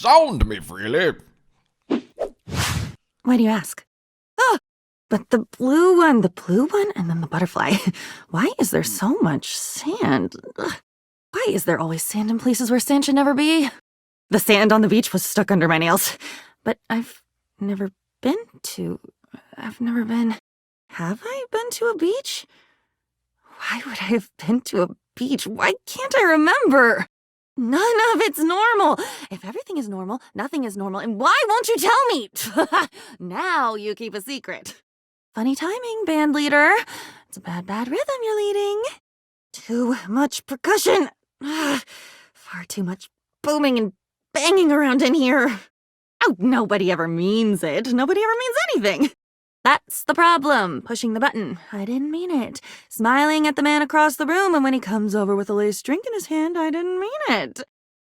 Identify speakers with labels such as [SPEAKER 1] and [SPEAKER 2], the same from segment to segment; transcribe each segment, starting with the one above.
[SPEAKER 1] SoundMeFreely.
[SPEAKER 2] Why do you ask? Oh, but the blue one, and then the butterfly. Why is there so much sand? Ugh. Why is there always sand in places where sand should never be? The sand on the beach was stuck under my nails. But I've never been. Have I been to a beach? Why would I have been to a beach? Why can't I remember? None of it's normal. If everything is normal, nothing is normal. And why won't you tell me? Now you keep a secret. Funny timing, band leader. It's a bad rhythm you're leading. Too much percussion. Far too much booming and banging around in here. Oh, nobody ever means it. Nobody ever means anything. That's the problem. Pushing the button. I didn't mean it. Smiling at the man across the room, and when he comes over with a lace drink in his hand, I didn't mean it.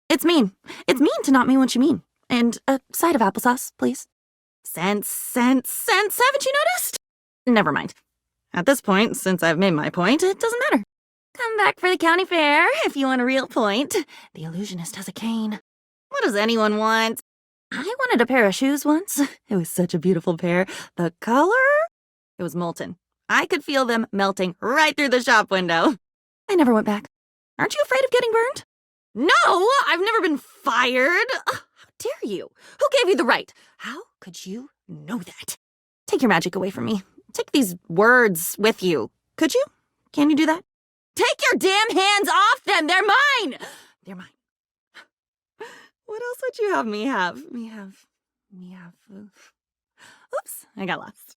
[SPEAKER 2] It's mean. It's mean to not mean what you mean. And a side of applesauce, please. Sense. Haven't you noticed? Never mind. At this point, since I've made my point, it doesn't matter. Come back for the county fair if you want a real point. The illusionist has a cane. What does anyone want? I wanted a pair of shoes once. It was such a beautiful pair. The color? It was molten. I could feel them melting right through the shop window. I never went back. Aren't you afraid of getting burned? No, I've never been fired. How dare you? Who gave you the right? How could you know that? Take your magic away from me. Take these words with you. Could you? Can you do that? Take your damn hands off them! They're mine! They're mine. What else would you have me have? Oops, I got lost.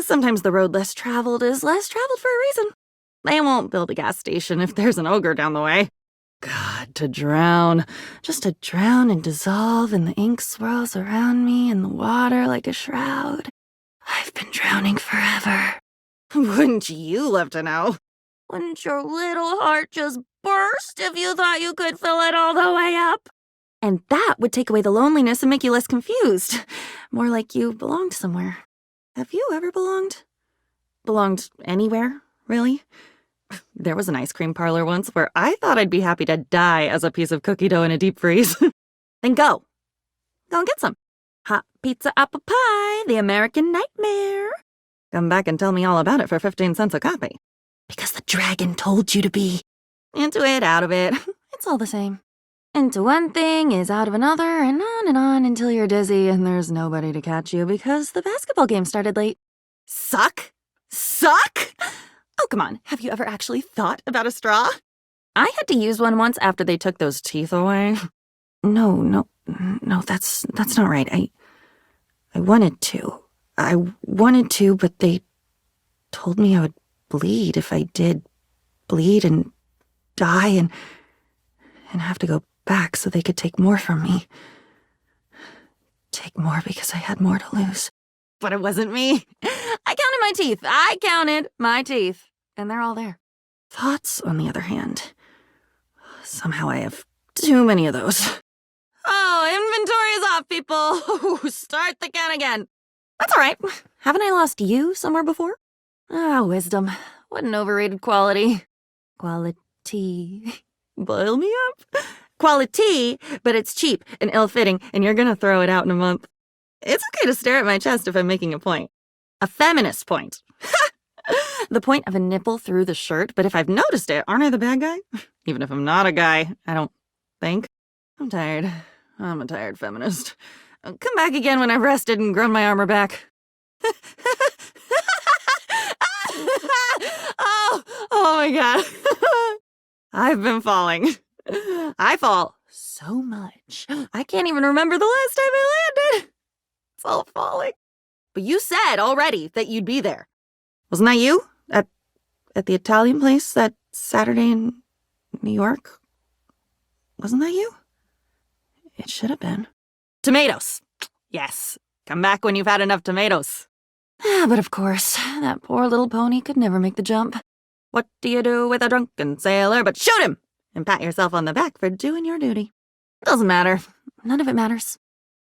[SPEAKER 2] Sometimes the road less traveled is less traveled for a reason. They won't build a gas station if there's an ogre down the way. God, to drown. Just to drown and dissolve, and the ink swirls around me in the water like a shroud. I've been drowning forever. Wouldn't you love to know? Wouldn't your little heart just burst if you thought you could fill it all the way up? And that would take away the loneliness and make you less confused. More like you belonged somewhere. Have you ever belonged? Belonged anywhere, really? There was an ice cream parlor once where I thought I'd be happy to die as a piece of cookie dough in a deep freeze. Then go. Go and get some. Hot pizza apple pie, the American nightmare. Come back and tell me all about it for 15 cents a copy. Because the dragon told you to be. Into it, out of it. It's all the same. Into one thing is out of another, and on until you're dizzy and there's nobody to catch you because the basketball game started late. Suck? Oh, come on. Have you ever actually thought about a straw? I had to use one once after they took those teeth away. No, that's not right. I wanted to, but they told me I would bleed if I did bleed and die and have to go back so they could take more from me. Take more because I had more to lose. But it wasn't me. I counted my teeth. And they're all there. Thoughts, on the other hand. Somehow I have too many of those. Oh, inventory is off, people. Start the count again. That's all right. Haven't I lost you somewhere before? Wisdom. What an overrated quality. Quality. Boil me up. Quality, but it's cheap and ill-fitting, and you're gonna throw it out in a month. It's okay to stare at my chest if I'm making a point. A feminist point. The point of a nipple through the shirt, but if I've noticed it, aren't I the bad guy? Even if I'm not a guy, I don't think. I'm tired. I'm a tired feminist. I'll come back again when I've rested and grown my armor back. Oh my god. I've been falling. I fall so much. I can't even remember the last time I landed. It's all falling. But you said already that you'd be there. Wasn't that you? At the Italian place that Saturday in New York? Wasn't that you? It should have been. Tomatoes. Yes. Come back when you've had enough tomatoes. But of course, that poor little pony could never make the jump. What do you do with a drunken sailor but shoot him and pat yourself on the back for doing your duty? Doesn't matter. None of it matters.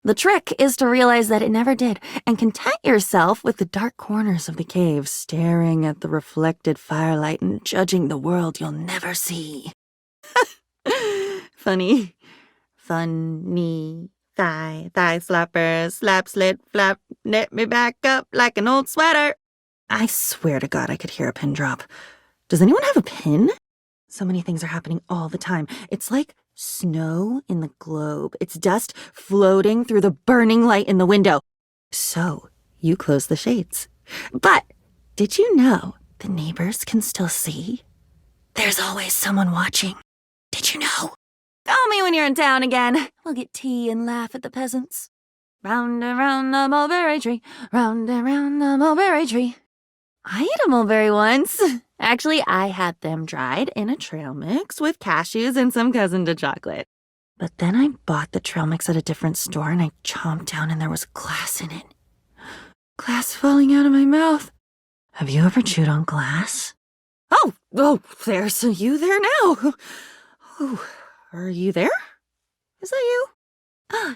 [SPEAKER 2] The trick is to realize that it never did, and content yourself with the dark corners of the cave, staring at the reflected firelight and judging the world you'll never see. Funny Funny thigh slapper, slap, slit, flap, knit me back up like an old sweater. I swear to God I could hear a pin drop. Does anyone have a pin? So many things are happening all the time. It's like snow in the globe. It's dust floating through the burning light in the window. So you close the shades. But did you know the neighbors can still see? There's always someone watching. Did you know? Call me when you're in town again. We'll get tea and laugh at the peasants. Round and round the mulberry tree. Round and round the mulberry tree. I ate a mulberry once. Actually, I had them dried in a trail mix with cashews and some cousin to chocolate. But then I bought the trail mix at a different store and I chomped down and there was glass in it. Glass falling out of my mouth. Have you ever chewed on glass? Oh, there's you there now. Oh, are you there? Is that you?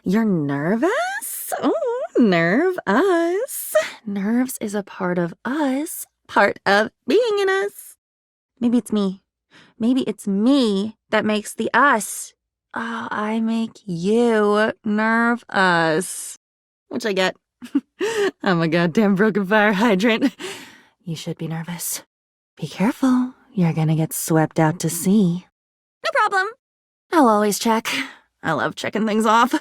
[SPEAKER 2] You're nervous? Oh, nerve us. Nerves is a part of us, part of being in us. Maybe it's me. Maybe it's me that makes the us. Oh, I make you nerve us. Which I get. I'm a goddamn broken fire hydrant. You should be nervous. Be careful. You're gonna get swept out to sea. No problem. I'll always check. I love checking things off.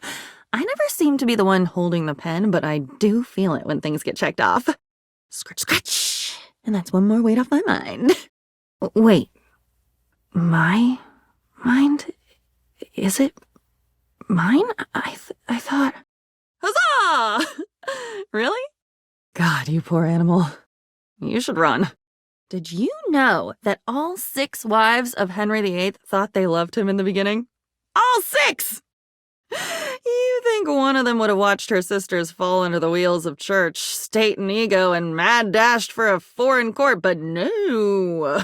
[SPEAKER 2] I never seem to be the one holding the pen, but I do feel it when things get checked off. Scratch, scratch. And that's one more weight off my mind. Wait. My mind? Is it mine? I thought... Huzzah! Really? God, you poor animal. You should run. Did you know that all 6 wives of Henry VIII thought they loved him in the beginning? All 6! You think one of them would have watched her sisters fall under the wheels of church, state and ego, and mad dashed for a foreign court, but no.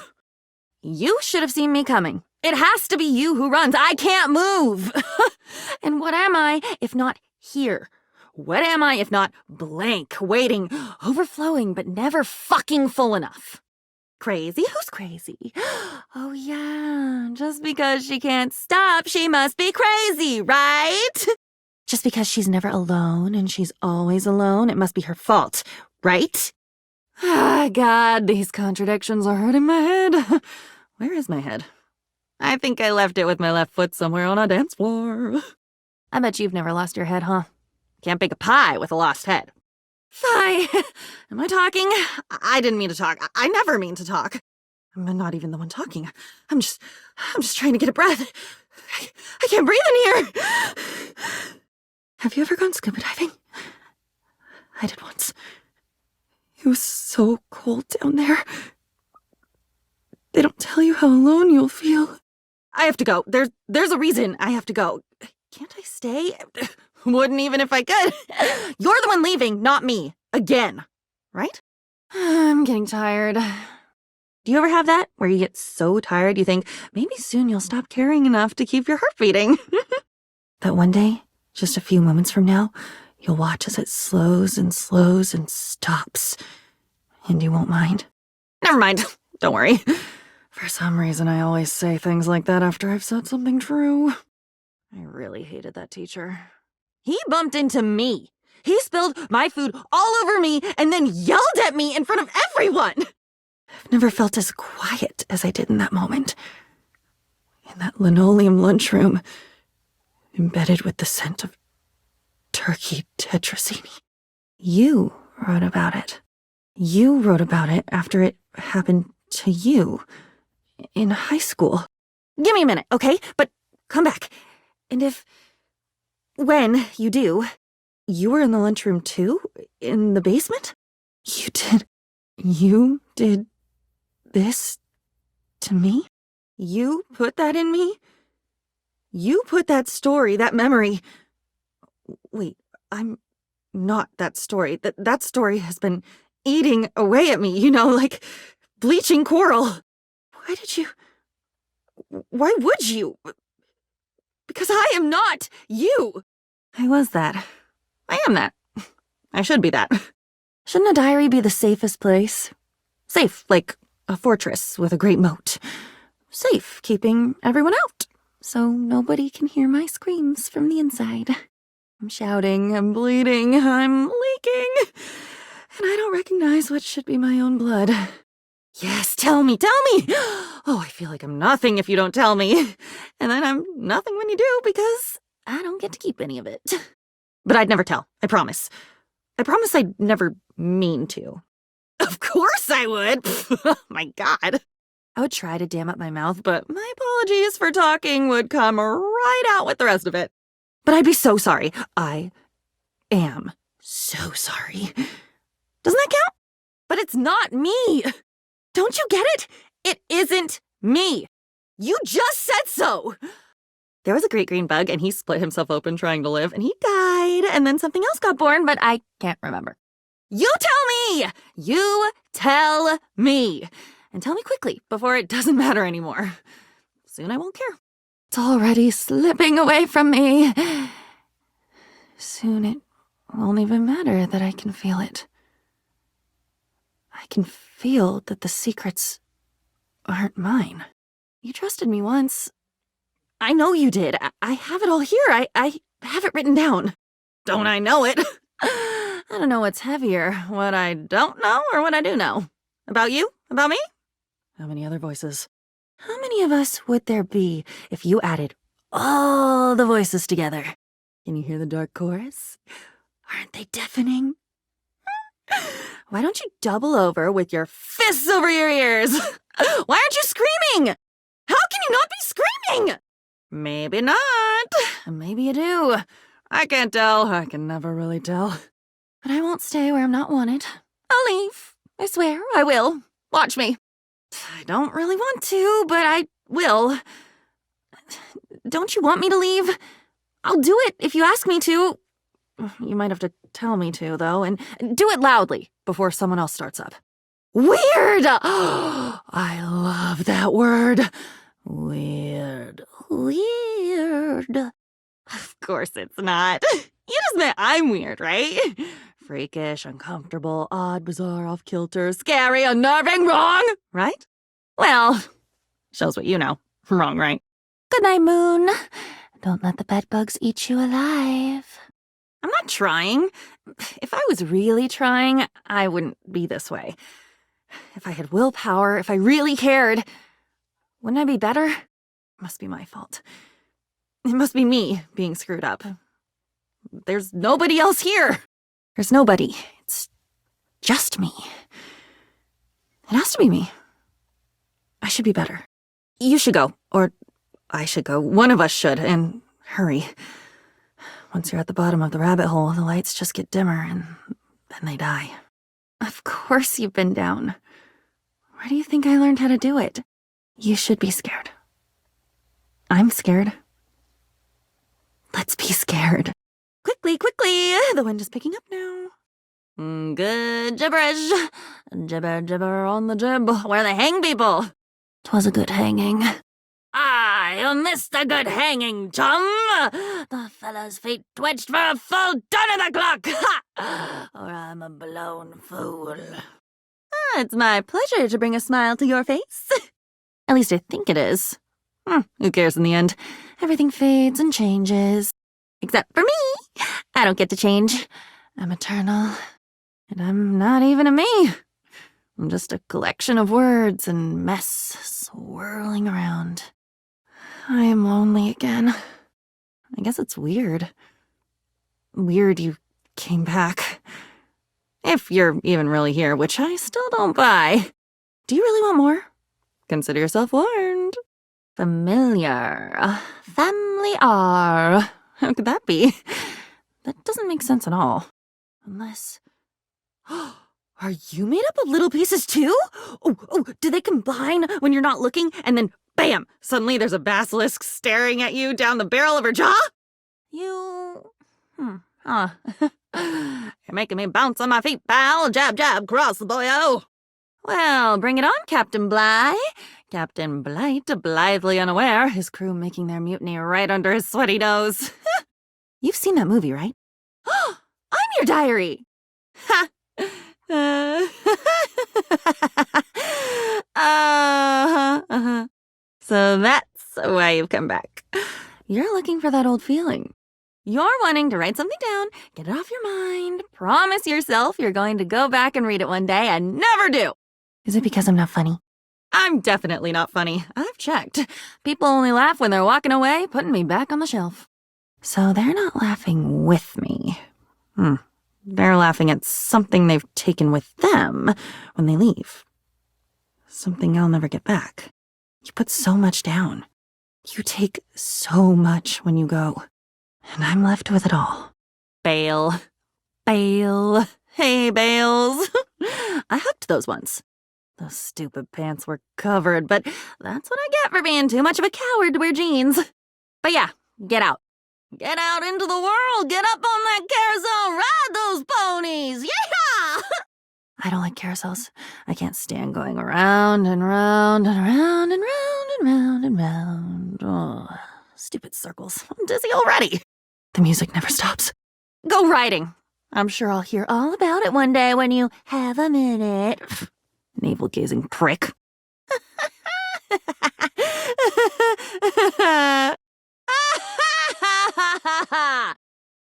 [SPEAKER 2] You should have seen me coming. It has to be you who runs. I can't move. And what am I if not here? What am I if not blank, waiting, overflowing, but never fucking full enough? Crazy? Who's crazy? Oh yeah, just because she can't stop, she must be crazy, right? Just because she's never alone and she's always alone, it must be her fault, right? Ah, God, these contradictions are hurting my head. Where is my head? I think I left it with my left foot somewhere on a dance floor. I bet you've never lost your head, huh? Can't bake a pie with a lost head. Sigh. Am I talking? I didn't mean to talk. I never mean to talk. I'm not even the one talking. I'm just trying to get a breath. I can't breathe in here. Have you ever gone scuba diving? I did once. It was so cold down there. They don't tell you how alone you'll feel. I have to go. There's a reason I have to go. Can't I stay? Wouldn't even if I could. You're the one leaving, not me. Again. Right? I'm getting tired. Do you ever have that? Where you get so tired you think, maybe soon you'll stop caring enough to keep your heart beating. That one day, just a few moments from now, you'll watch as it slows and stops. And you won't mind. Never mind. Don't worry. For some reason, I always say things like that after I've said something true. I really hated that teacher. He bumped into me. He spilled my food all over me and then yelled at me in front of everyone. I've never felt as quiet as I did in that moment. In that linoleum lunchroom, embedded with the scent of turkey tetrazzini. You wrote about it. You wrote about it after it happened to you in high school. Give me a minute, okay? But come back. And when you do, you were in the lunchroom too? In the basement? You did this to me? You put that in me? You put that story, that memory... Wait, I'm not that story. That story has been eating away at me, like bleaching coral. Why would you? Because I am not you. I was that. I am that. I should be that. Shouldn't a diary be the safest place? Safe, like a fortress with a great moat. Safe, keeping everyone out. so nobody can hear my screams from the inside. I'm shouting, I'm bleeding, I'm leaking, and I don't recognize what should be my own blood. Yes, tell me! Oh, I feel like I'm nothing if you don't tell me. And then I'm nothing when you do because I don't get to keep any of it. But I'd never tell, I promise. I promise I'd never mean to. Of course I would! Oh my God. I would try to dam up my mouth, but my apologies for talking would come right out with the rest of it. But I'd be so sorry. I am so sorry. Doesn't that count? But it's not me. Don't you get it? It isn't me. You just said so. There was a great green bug, and he split himself open trying to live, and he died, and then something else got born, but I can't remember. You tell me! You tell me! And tell me quickly, before it doesn't matter anymore. Soon I won't care. It's already slipping away from me. Soon it won't even matter that I can feel it. I can feel that the secrets aren't mine. You trusted me once. I know you did. I have it all here. I have it written down. Don't I know it? I don't know what's heavier, what I don't know or what I do know. About you? About me? How many other voices? How many of us would there be if you added all the voices together? Can you hear the dark chorus? Aren't they deafening? Why don't you double over with your fists over your ears? Why aren't you screaming? How can you not be screaming? Maybe not. Maybe you do. I can't tell. I can never really tell. But I won't stay where I'm not wanted. I'll leave. I swear, I will. Watch me. I don't really want to, but I will. Don't you want me to leave? I'll do it if you ask me to. You might have to tell me to, though, and do it loudly before someone else starts up. Weird! I love that word. Weird. Weird. Of course it's not. You just meant I'm weird, right? Freakish, uncomfortable, odd, bizarre, off-kilter, scary, unnerving, wrong, right? Well, shows what you know. Wrong, right? Good night, Moon. Don't let the bedbugs eat you alive. I'm not trying. If I was really trying, I wouldn't be this way. If I had willpower, if I really cared, wouldn't I be better? It must be my fault. It must be me being screwed up. There's nobody else here. There's nobody. It's just me. It has to be me. I should be better. You should go, or I should go. One of us should, and hurry. Once you're at the bottom of the rabbit hole, the lights just get dimmer, and then they die. Of course you've been down. Where do you think I learned how to do it? You should be scared. I'm scared. Let's be scared. Quickly, quickly! The wind is picking up now. Good gibberish. Gibber, gibber on the jib. Where they hang people. 'Twas a good hanging. I missed a good hanging, chum. The fellow's feet twitched for a full ton of the clock. Ha! Or I'm a blown fool. It's my pleasure to bring a smile to your face. At least I think it is. Who cares in the end? Everything fades and changes. Except for me. I don't get to change. I'm eternal. And I'm not even a me. I'm just a collection of words and mess swirling around. I am lonely again. I guess it's weird. Weird you came back. If you're even really here, which I still don't buy. Do you really want more? Consider yourself warned. Familiar. Familiar. How could that be? That doesn't make sense at all. Unless... Are you made up of little pieces too? Oh, do they combine when you're not looking and then bam, suddenly there's a basilisk staring at you down the barrel of her jaw? You're making me bounce on my feet, pal. Jab, jab, cross the boyo. Well, bring it on, Captain Bligh. Captain Blight, blithely unaware, his crew making their mutiny right under his sweaty nose. You've seen that movie, right? I'm your diary. Ha! So that's So why you've come back. You're looking for that old feeling. You're wanting to write something down, get it off your mind, promise yourself you're going to go back and read it one day and never do. Is it because I'm not funny? I'm definitely not funny. I've checked. People only laugh when they're walking away, putting me back on the shelf. So they're not laughing with me. They're laughing at something they've taken with them when they leave. Something I'll never get back. You put so much down. You take so much when you go. And I'm left with it all. Bail. Bail. Hey, Bales. I hugged those once. Those stupid pants were covered, but that's what I get for being too much of a coward to wear jeans. But yeah, get out. Get out into the world. Get up on that carousel. Ride those ponies. Yeah! I don't like carousels. I can't stand going around and round and round and round and round and round. Oh, stupid circles. I'm dizzy already. The music never stops. Go riding. I'm sure I'll hear all about it one day when you have a minute. Navel-gazing prick.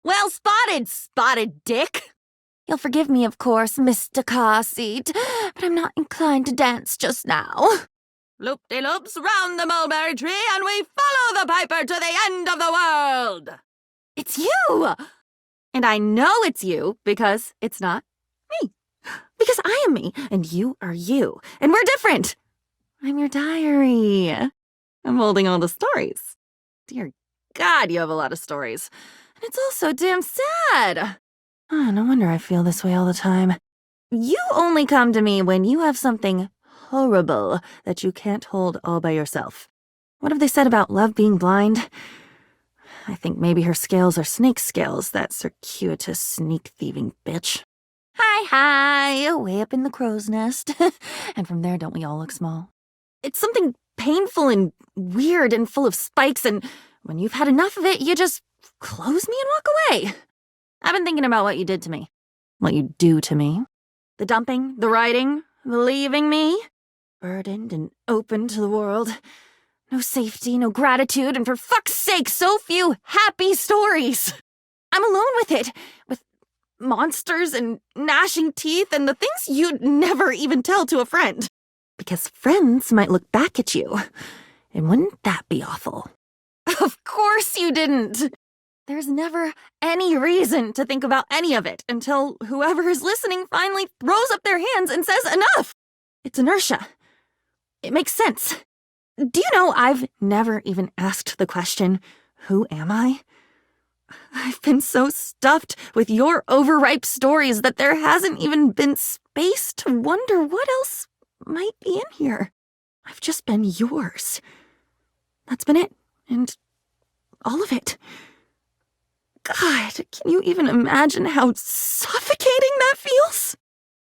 [SPEAKER 2] Well spotted, spotted dick. You'll forgive me, of course, Mr. Car Seat, but I'm not inclined to dance just now. Loop-de-loops round the mulberry tree, and we follow the piper to the end of the world. It's you! And I know it's you because it's not me. Because I am me, and you are you, and we're different. I'm your diary. I'm holding all the stories. Dear God, you have a lot of stories. And it's all so damn sad. Oh, no wonder I feel this way all the time. You only come to me when you have something horrible that you can't hold all by yourself. What have they said about love being blind? I think maybe her scales are snake scales, that circuitous, sneak-thieving bitch. Hi, way up in the crow's nest. And from there, don't we all look small? It's something painful and weird and full of spikes, and when you've had enough of it, you just close me and walk away. I've been thinking about what you did to me. What you do to me. The dumping, the writing, the leaving me. Burdened and open to the world. No safety, no gratitude, and for fuck's sake, so few happy stories. I'm alone with it. With monsters and gnashing teeth and the things you'd never even tell to a friend. Because friends might look back at you. And wouldn't that be awful? Of course you didn't. There's never any reason to think about any of it until whoever is listening finally throws up their hands and says enough. It's inertia. It makes sense. Do you know I've never even asked the question, who am I? I've been so stuffed with your overripe stories that there hasn't even been space to wonder what else might be in here. I've just been yours. That's been it. And all of it. God, can you even imagine how suffocating that feels?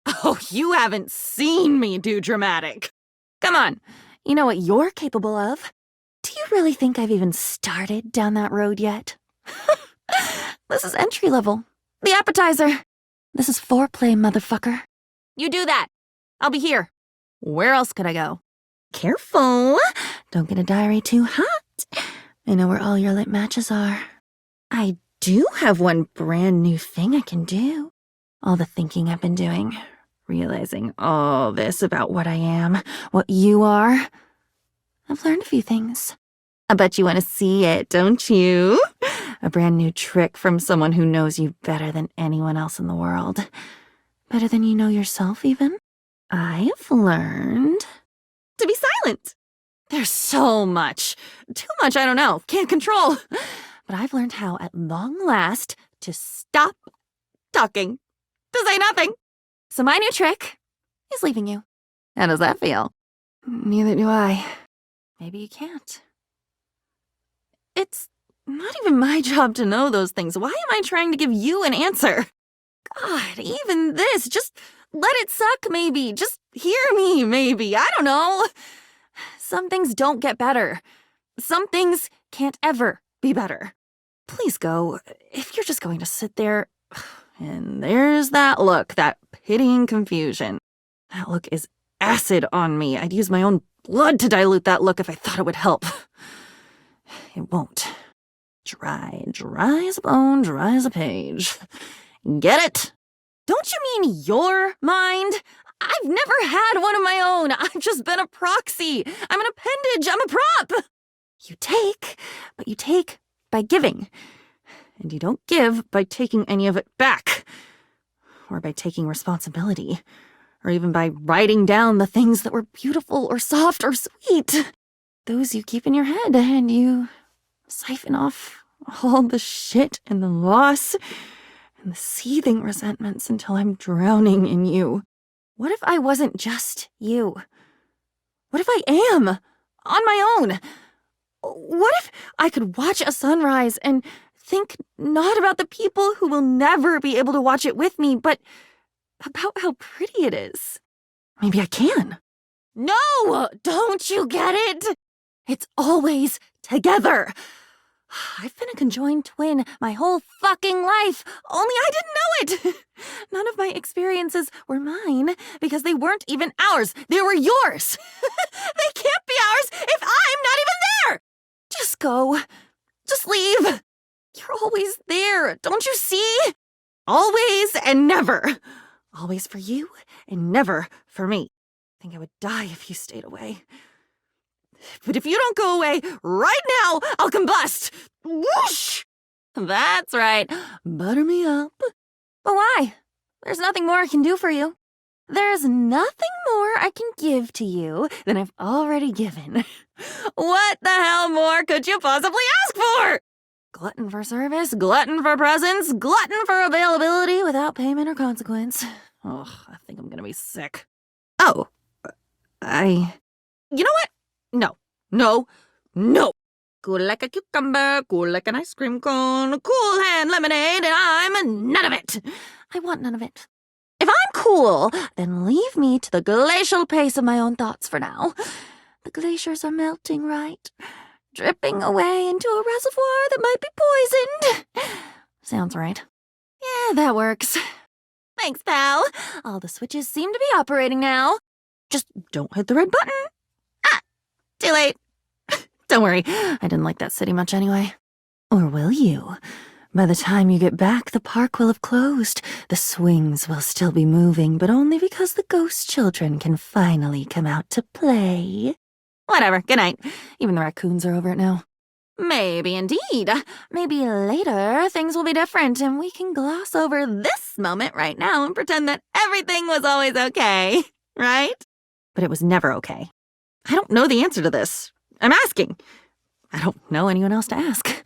[SPEAKER 2] Oh, you haven't seen me do dramatic. Come on, you know what you're capable of. Do you really think I've even started down that road yet? This is entry level. The appetizer. This is foreplay, motherfucker. You do that. I'll be here. Where else could I go? Careful. Don't get a diary too hot. I know where all your lit matches are. I do have one brand new thing I can do. All the thinking I've been doing. Realizing all this about what I am, what you are. I've learned a few things. I bet you want to see it, don't you? A brand new trick from someone who knows you better than anyone else in the world. Better than you know yourself, even. I've learned to be silent. There's so much. Too much, I don't know. Can't control. But I've learned how, at long last, to stop talking. To say nothing. So my new trick is leaving you. How does that feel? Neither do I. Maybe you can't. It's not even my job to know those things. Why am I trying to give you an answer? God, even this, just let it suck, maybe. Just hear me, maybe. I don't know. Some things don't get better. Some things can't ever be better. Please go. If you're just going to sit there... And there's that look, that pitying confusion. That look is acid on me. I'd use my own blood to dilute that look if I thought it would help. It won't. Dry as a bone, dry as a page. Get it? Don't you mean your mind? I've never had one of my own. I've just been a proxy. I'm an appendage. I'm a prop. You take, but you take by giving. And you don't give by taking any of it back. Or by taking responsibility. Or even by writing down the things that were beautiful or soft or sweet. Those you keep in your head and you siphon off all the shit and the loss and the seething resentments until I'm drowning in you. What if I wasn't just you? What if I am on my own? What if I could watch a sunrise and think not about the people who will never be able to watch it with me, but about how pretty it is? Maybe I can. No! Don't you get it? It's always together. I've been a conjoined twin my whole fucking life, only I didn't know it. None of my experiences were mine because they weren't even ours. They were yours. They can't be ours if I'm not even there. Just go. Just leave. You're always there, don't you see? Always and never. Always for you and never for me. I think I would die if you stayed away. But if you don't go away right now, I'll combust. Whoosh! That's right. Butter me up. But why? There's nothing more I can do for you. There's nothing more I can give to you than I've already given. What the hell more could you possibly ask for? Glutton for service, glutton for presence, glutton for availability without payment or consequence. Oh, I think I'm gonna be sick. Oh, You know what? No. Cool like a cucumber, cool like an ice cream cone, cool hand lemonade, and I'm none of it. I want none of it. If I'm cool, then leave me to the glacial pace of my own thoughts for now. The glaciers are melting, right? Dripping away into a reservoir that might be poisoned. Sounds right. Yeah, that works. Thanks, pal. All the switches seem to be operating now. Just don't hit the red button. Ah, too late. Don't worry, I didn't like that city much anyway. Or will you? By the time you get back, the park will have closed. The swings will still be moving, but only because the ghost children can finally come out to play. Whatever, good night. Even the raccoons are over it now. Maybe indeed. Maybe later things will be different and we can gloss over this moment right now and pretend that everything was always okay, right? But it was never okay. I don't know the answer to this. I'm asking. I don't know anyone else to ask.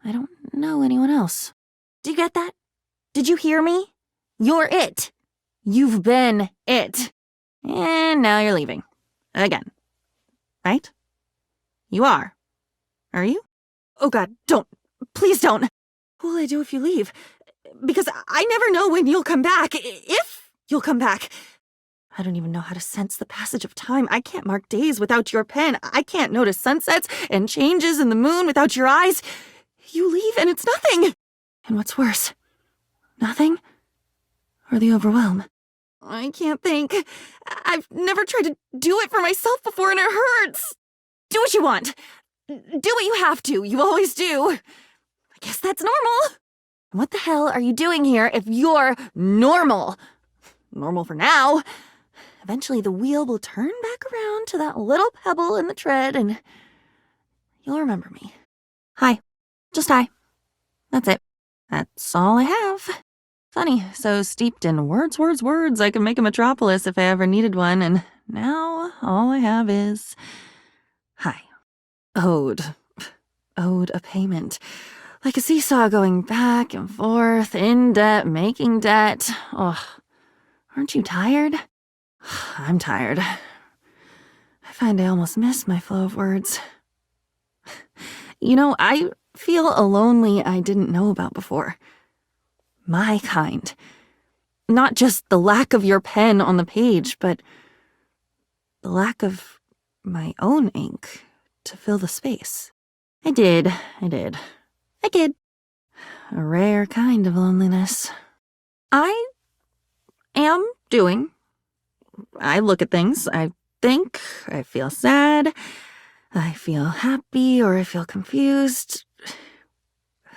[SPEAKER 2] I don't know anyone else. Do you get that? Did you hear me? You're it. You've been it. And now you're leaving. Again. Right? You are. Are you? Oh God, don't. Please don't. What will I do if you leave? Because I never know when you'll come back. If you'll come back. I don't even know how to sense the passage of time. I can't mark days without your pen. I can't notice sunsets and changes in the moon without your eyes. You leave and it's nothing. And what's worse? Nothing? Or the overwhelm? I can't think. I've never tried to do it for myself before and it hurts. Do what you want. Do what you have to. You always do. I guess that's normal. What the hell are you doing here if you're normal? Normal for now. Eventually the wheel will turn back around to that little pebble in the tread and you'll remember me. Hi. Just hi. That's it. That's all I have. Funny, so steeped in words, I could make a metropolis if I ever needed one, and now all I have is hi. Owed a payment. Like a seesaw going back and forth, in debt, making debt. Oh, aren't you tired? I'm tired. I find I almost miss my flow of words. You know, I feel a lonely I didn't know about before. My kind. Not just the lack of your pen on the page, but the lack of my own ink to fill the space. I did. A rare kind of loneliness. I look at things, I think, I feel sad, I feel happy or I feel confused.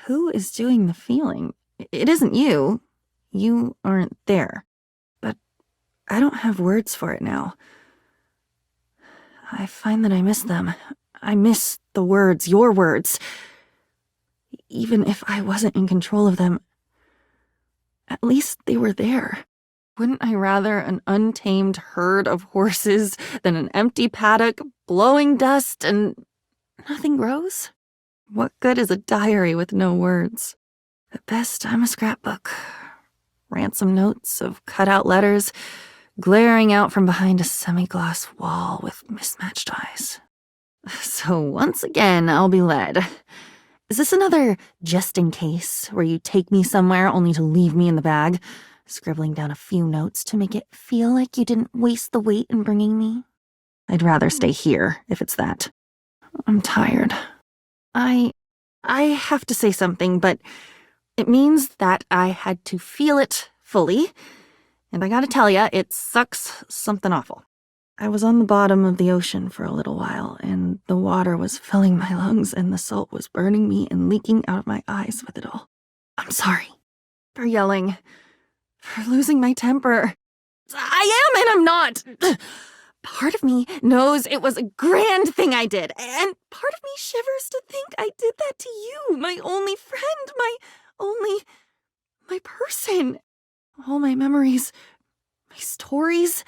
[SPEAKER 2] Who is doing the feeling? It isn't you. You aren't there. But I don't have words for it now. I find that I miss them. I miss the words, your words. Even if I wasn't in control of them, at least they were there. Wouldn't I rather an untamed herd of horses than an empty paddock, blowing dust, and nothing grows? What good is a diary with no words? At best, I'm a scrapbook. Ransom notes of cut-out letters glaring out from behind a semi-gloss wall with mismatched eyes. So once again, I'll be led. Is this another just in case, where you take me somewhere only to leave me in the bag, scribbling down a few notes to make it feel like you didn't waste the weight in bringing me? I'd rather stay here, if it's that. I'm tired. I have to say something, but it means that I had to feel it fully, and I gotta tell ya, it sucks something awful. I was on the bottom of the ocean for a little while, and the water was filling my lungs, and the salt was burning me and leaking out of my eyes with it all. I'm sorry for yelling, for losing my temper. I am and I'm not. Part of me knows it was a grand thing I did, and part of me shivers to think I did that to you, my only friend, my person. All my memories, my stories,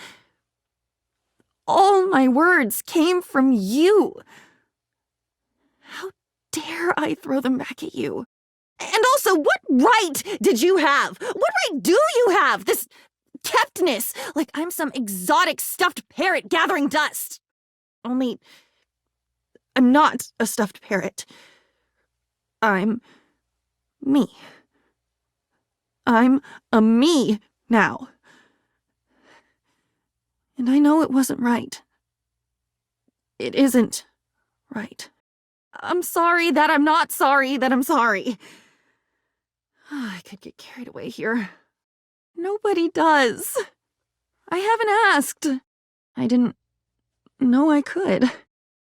[SPEAKER 2] all my words came from you. How dare I throw them back at you? And also, what right did you have? What right do you have? This keptness, like I'm some exotic stuffed parrot gathering dust. Only, I'm not a stuffed parrot. I'm me. I'm a me now. And I know it wasn't right. It isn't right. I'm sorry that I'm not sorry that I'm sorry. I could get carried away here. Nobody does. I haven't asked. I didn't know I could.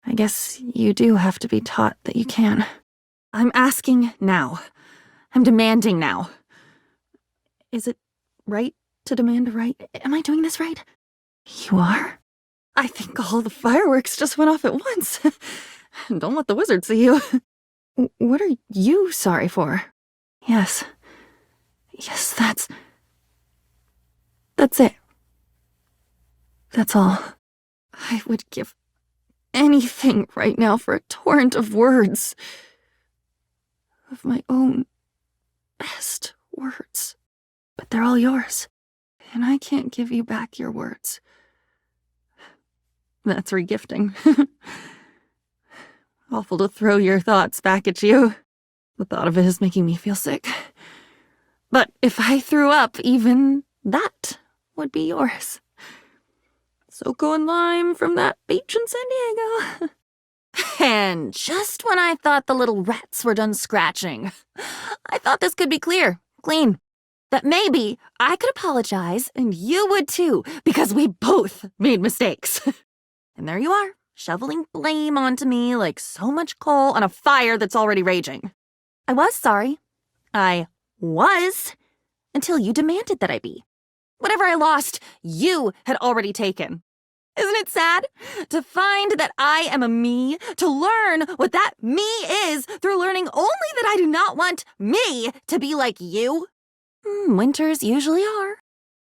[SPEAKER 2] I guess you do have to be taught that you can. I'm asking now. I'm demanding now. Is it right to demand a right? Am I doing this right? You are? I think all the fireworks just went off at once. Don't let the wizard see you. What are you sorry for? Yes. Yes, that's it. That's all. I would give anything right now for a torrent of words. Of my own best words. But they're all yours. And I can't give you back your words. That's regifting. Awful to throw your thoughts back at you. The thought of it is making me feel sick. But if I threw up, even that would be yours. Soko and lime from that beach in San Diego. And just when I thought the little rats were done scratching, I thought this could be clean. That maybe I could apologize and you would too, because we both made mistakes. And there you are, shoveling blame onto me like so much coal on a fire that's already raging. I was sorry. I was, until you demanded that I be. Whatever I lost, you had already taken. Isn't it sad to find that I am a me, to learn what that me is through learning only that I do not want me to be like you? Winters usually are.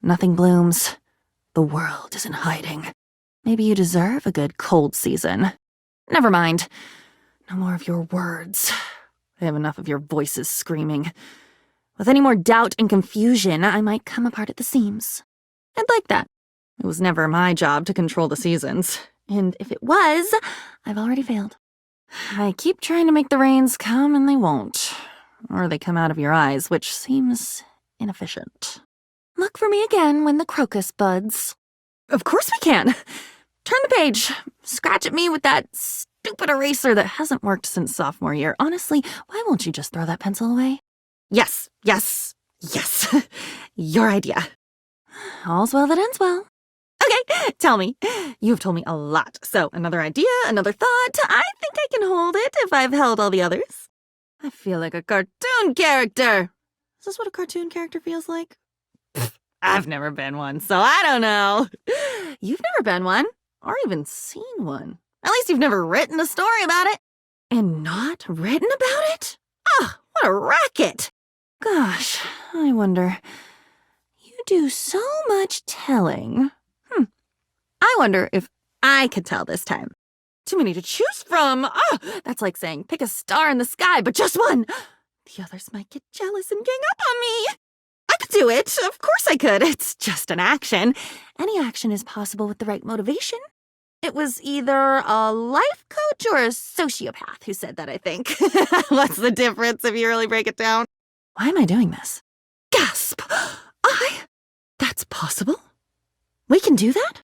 [SPEAKER 2] Nothing blooms. The world is in hiding. Maybe you deserve a good cold season. Never mind. No more of your words. I have enough of your voices screaming. With any more doubt and confusion, I might come apart at the seams. I'd like that. It was never my job to control the seasons. And if it was, I've already failed. I keep trying to make the rains come and they won't. Or they come out of your eyes, which seems inefficient. Look for me again when the crocus buds. Of course we can. Turn the page. Scratch at me with that stupid eraser that hasn't worked since sophomore year. Honestly, why won't you just throw that pencil away? Yes. Your idea. All's well that ends well. Okay, Tell me. You've told me a lot. So, another idea, another thought. I think I can hold it if I've held all the others. I feel like a cartoon character. Is this what a cartoon character feels like? I've never been one, so I don't know. You've never been one, or even seen one. At least you've never written a story about it. And not written about it? Ah, what a racket! Gosh, I wonder. You do so much telling. I wonder if I could tell this time. Too many to choose from. Oh, that's like saying pick a star in the sky, but just one. The others might get jealous and gang up on me. I could do it. Of course I could. It's just an action. Any action is possible with the right motivation. It was either a life coach or a sociopath who said that, I think. What's the difference if you really break it down? Why am I doing this? Gasp! That's possible? We can do that?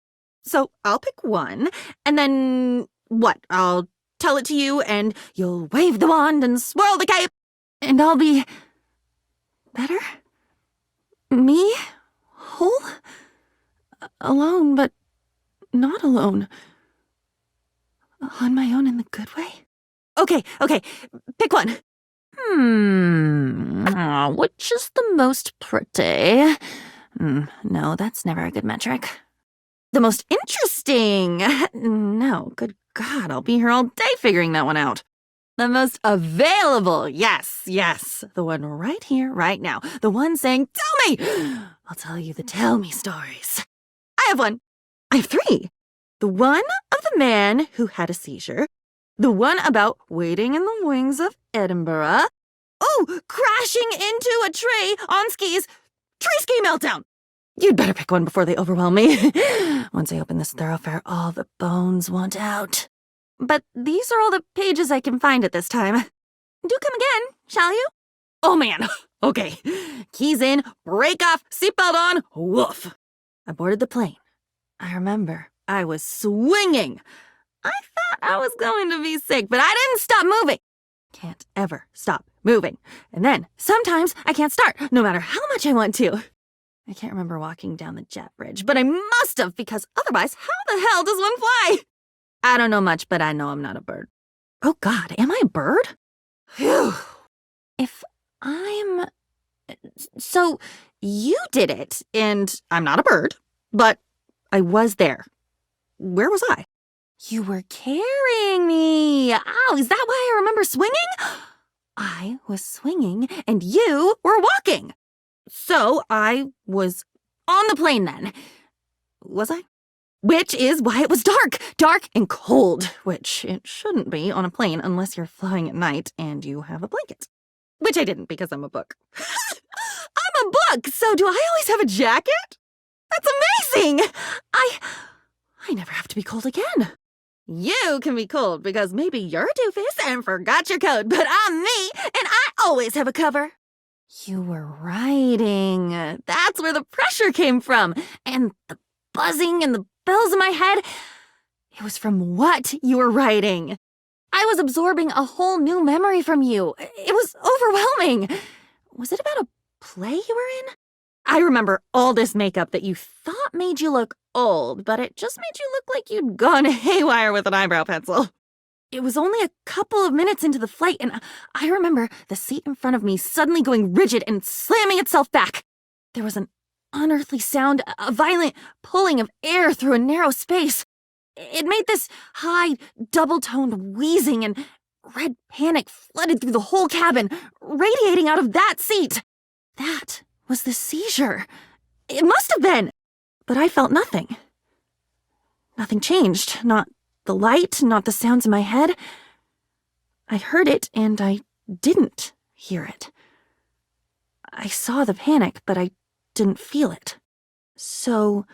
[SPEAKER 2] So I'll pick one, and then what? I'll tell it to you, and you'll wave the wand and swirl the cape, and I'll be better? Me? Whole? Alone, but not alone. On my own in the good way? Okay, pick one. Which is the most pretty? No, that's never a good metric. The most interesting? No, good God, I'll be here all day figuring that one out. The most available, yes. The one right here, right now. The one saying, tell me! I'll tell you the tell me stories. I have one. I have three. The one of the man who had a seizure. The one about waiting in the wings of Edinburgh. Oh, crashing into a tree on skis. Tree ski meltdown. You'd better pick one before they overwhelm me. Once I open this thoroughfare, all the bones want out. But these are all the pages I can find at this time. Do come again, shall you? Oh, man. Okay. Keys in, break off, seatbelt on, woof. I boarded the plane. I remember I was swinging. I thought I was going to be sick, but I didn't stop moving. Can't ever stop moving. And then, sometimes I can't start, no matter how much I want to. I can't remember walking down the jet bridge, but I must have, because otherwise, how the hell does one fly? I don't know much, but I know I'm not a bird. Oh, God, am I a bird? Phew. If I'm... So, you did it, and I'm not a bird, but I was there. Where was I? You were carrying me. Ow, is that why I remember swinging? I was swinging, and you were walking. So, I was on the plane then. Was I? Which is why it was dark and cold, which it shouldn't be on a plane unless you're flying at night and you have a blanket. Which I didn't because I'm a book. I'm a book, so do I always have a jacket? That's amazing! I never have to be cold again. You can be cold because maybe you're a doofus and forgot your coat, but I'm me, and I always have a cover. You were writing. That's where the pressure came from. And the buzzing and the bells in my head. It was from what you were writing. I was absorbing a whole new memory from you. It was overwhelming. Was it about a play you were in? I remember all this makeup that you thought made you look old, but it just made you look like you'd gone haywire with an eyebrow pencil. It was only a couple of minutes into the flight, and I remember the seat in front of me suddenly going rigid and slamming itself back. There was an unearthly sound, a violent pulling of air through a narrow space. It made this high, double-toned wheezing, and red panic flooded through the whole cabin, radiating out of that seat. That was the seizure. It must have been. But I felt nothing. Nothing changed. Not the light, not the sounds in my head. I heard it, and I didn't hear it. I saw the panic, but I didn't feel it. So,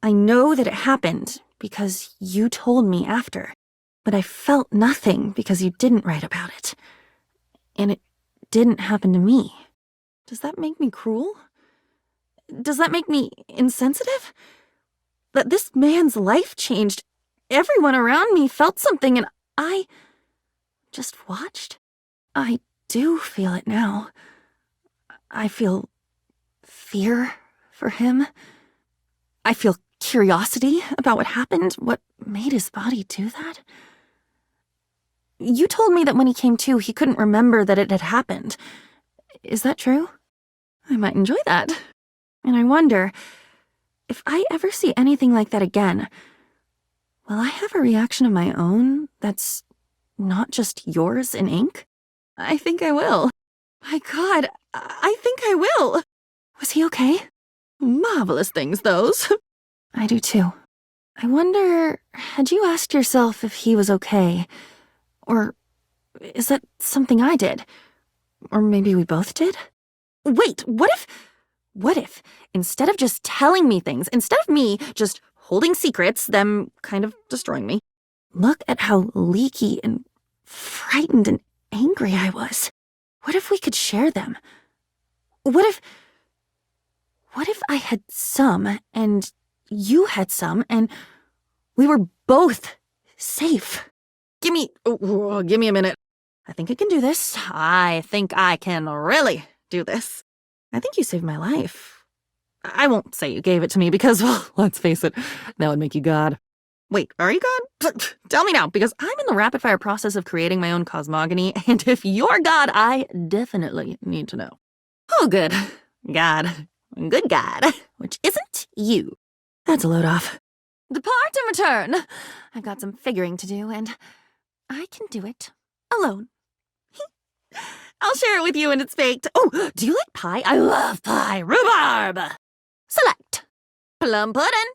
[SPEAKER 2] I know that it happened because you told me after, but I felt nothing because you didn't write about it. And it didn't happen to me. Does that make me cruel? Does that make me insensitive? That this man's life changed. Everyone around me felt something, and I just watched? I do feel it now. I feel fear for him. I feel curiosity about what happened, what made his body do that. You told me that when he came to, he couldn't remember that it had happened. Is that true? I might enjoy that. And I wonder, if I ever see anything like that again, will I have a reaction of my own that's not just yours in ink? I think I will. My God, I think I will. Was he okay? Marvelous things, those. I do too. I wonder, had you asked yourself if he was okay? Or is that something I did? Or maybe we both did? Wait, what if, instead of just telling me things, instead of me just holding secrets, them kind of destroying me, look at how leaky and frightened and angry I was. What if we could share them? What if I had some, and you had some, and we were both safe? Give me a minute. I think I can do this. I think I can really do this. I think you saved my life. I won't say you gave it to me because, well, let's face it, that would make you God. Wait, are you God? Tell me now, because I'm in the rapid-fire process of creating my own cosmogony, and if you're God, I definitely need to know. Oh, good. God. Good God. Which isn't you. That's a load off. Depart and return. I've got some figuring to do, and I can do it alone. I'll share it with you when it's baked. Oh, do you like pie? I love pie. Rhubarb. Select. Plum pudding.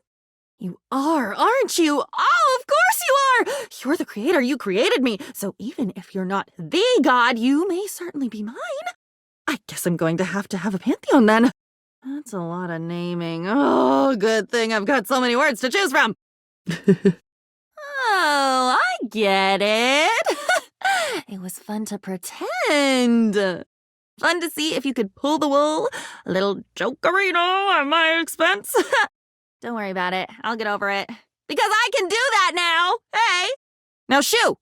[SPEAKER 2] You are, aren't you? Oh, of course you are! You're the creator, you created me. So even if you're not the God, you may certainly be mine. I guess I'm going to have a pantheon then. That's a lot of naming. Oh, good thing I've got so many words to choose from. Oh, I get it. It was fun to pretend. Fun to see if you could pull the wool. A little jokerino at my expense. Don't worry about it. I'll get over it. Because I can do that now! Hey! Now shoo!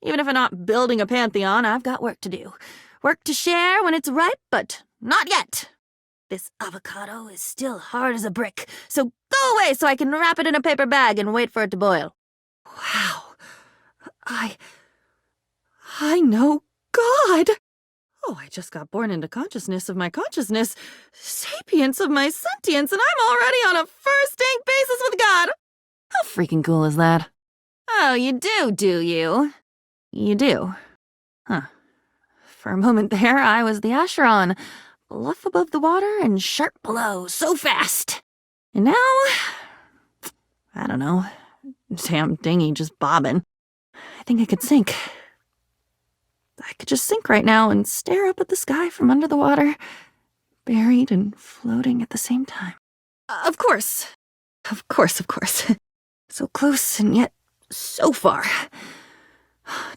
[SPEAKER 2] Even if I'm not building a pantheon, I've got work to do. Work to share when it's ripe, but not yet. This avocado is still hard as a brick, so go away so I can wrap it in a paper bag and wait for it to boil. Wow. I know God! Oh, I just got born into consciousness of my consciousness, sapience of my sentience, and I'm already on a first-rank basis with God! How freaking cool is that? Oh, you do you? You do. Huh. For a moment there, I was the Acheron, bluff above the water and sharp below, so fast. And now, I don't know, damn dinghy just bobbing. I think I could sink. I could just sink right now and stare up at the sky from under the water, buried and floating at the same time. Of course. So close and yet so far.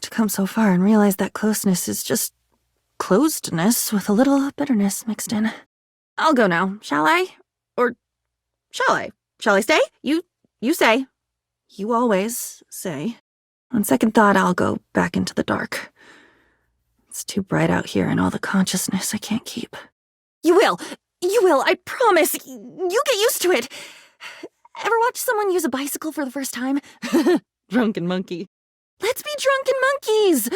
[SPEAKER 2] To come so far and realize that closeness is just closedness with a little bitterness mixed in. I'll go now, shall I? Or shall I? Shall I stay? You say. You always say. On second thought, I'll go back into the dark. It's too bright out here and all the consciousness I can't keep. You will, I promise. You get used to it. Ever watch someone use a bicycle for the first time? Drunken monkey. Let's be drunken monkeys.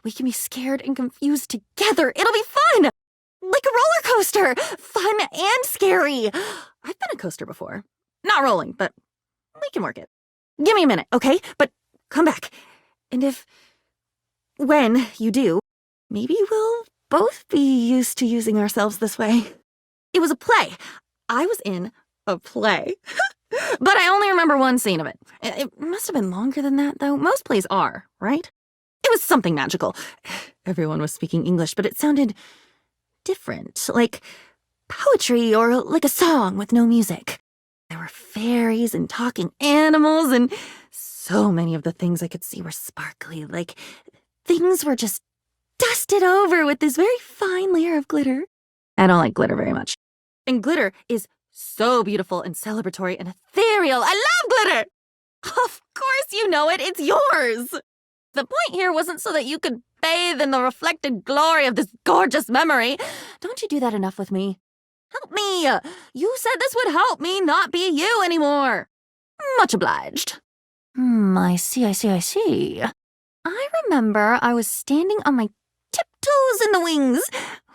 [SPEAKER 2] We can be scared and confused together. It'll be fun. Like a roller coaster. Fun and scary. I've been a coaster before. Not rolling, but we can work it. Give me a minute, okay? But come back. And when you do, maybe we'll both be used to using ourselves this way. It was a play. I was in a play. But I only remember one scene of it. It must have been longer than that, though. Most plays are, right? It was something magical. Everyone was speaking English, but it sounded different, like poetry or like a song with no music. There were fairies and talking animals, and so many of the things I could see were sparkly, like things were just dusted over with this very fine layer of glitter. I don't like glitter very much. And glitter is so beautiful and celebratory and ethereal. I love glitter! Of course you know it. It's yours. The point here wasn't so that you could bathe in the reflected glory of this gorgeous memory. Don't you do that enough with me? Help me. You said this would help me not be you anymore. Much obliged. I see. I remember I was standing on my tiptoes in the wings,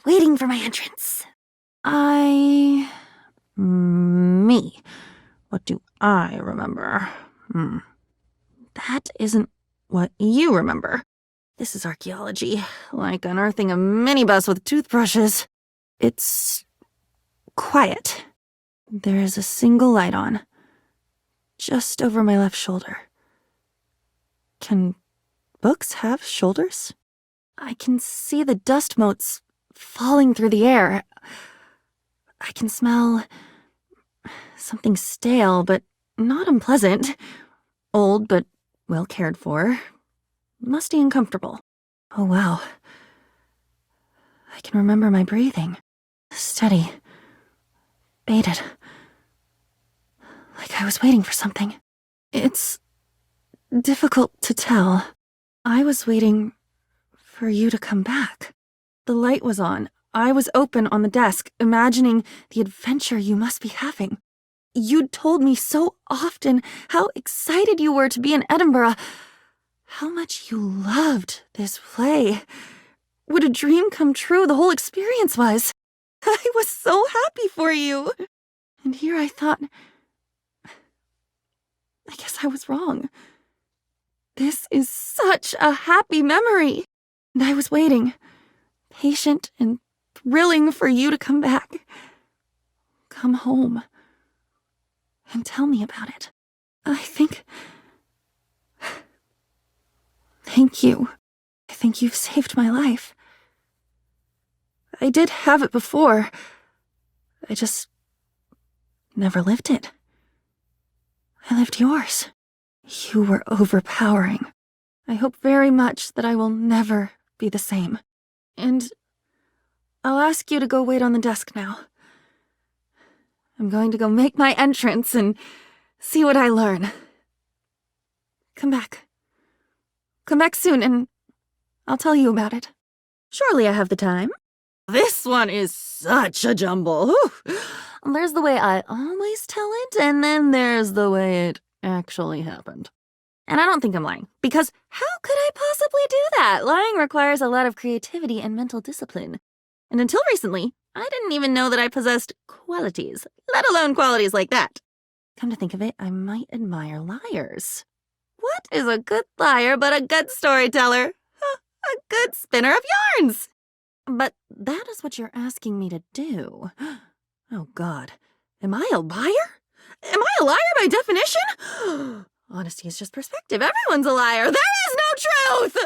[SPEAKER 2] waiting for my entrance. Me. What do I remember? That isn't what you remember. This is archaeology, like unearthing a minibus with toothbrushes. It's quiet. There is a single light on, just over my left shoulder. Can books have shoulders? I can see the dust motes falling through the air. I can smell something stale, but not unpleasant. Old, but well cared for. Musty and comfortable. Oh, wow. I can remember my breathing. Steady. Bated. Like I was waiting for something. It's difficult to tell. I was waiting for you to come back. The light was on. I was open on the desk, imagining the adventure you must be having. You'd told me so often how excited you were to be in Edinburgh, how much you loved this play. What a dream come true the whole experience was. I was so happy for you. And here I thought, I guess I was wrong. This is such a happy memory. And I was waiting, patient and thrilling for you to come back. Come home. And tell me about it. Thank you. I think you've saved my life. I did have it before. I just never lived it. I lived yours. You were overpowering. I hope very much that I will never be the same. And I'll ask you to go wait on the desk now. I'm going to go make my entrance and see what I learn. Come back. Come back soon and I'll tell you about it. Surely I have the time. This one is such a jumble. There's the way I always tell it, and then there's the way it actually happened. And I don't think I'm lying, because how could I possibly do that? Lying requires a lot of creativity and mental discipline. And until recently, I didn't even know that I possessed qualities, let alone qualities like that. Come to think of it, I might admire liars. What is a good liar but a good storyteller? A good spinner of yarns! But that is what you're asking me to do. Oh, God. Am I a liar? Am I a liar by definition? Honesty is just perspective. Everyone's a liar. There is no truth!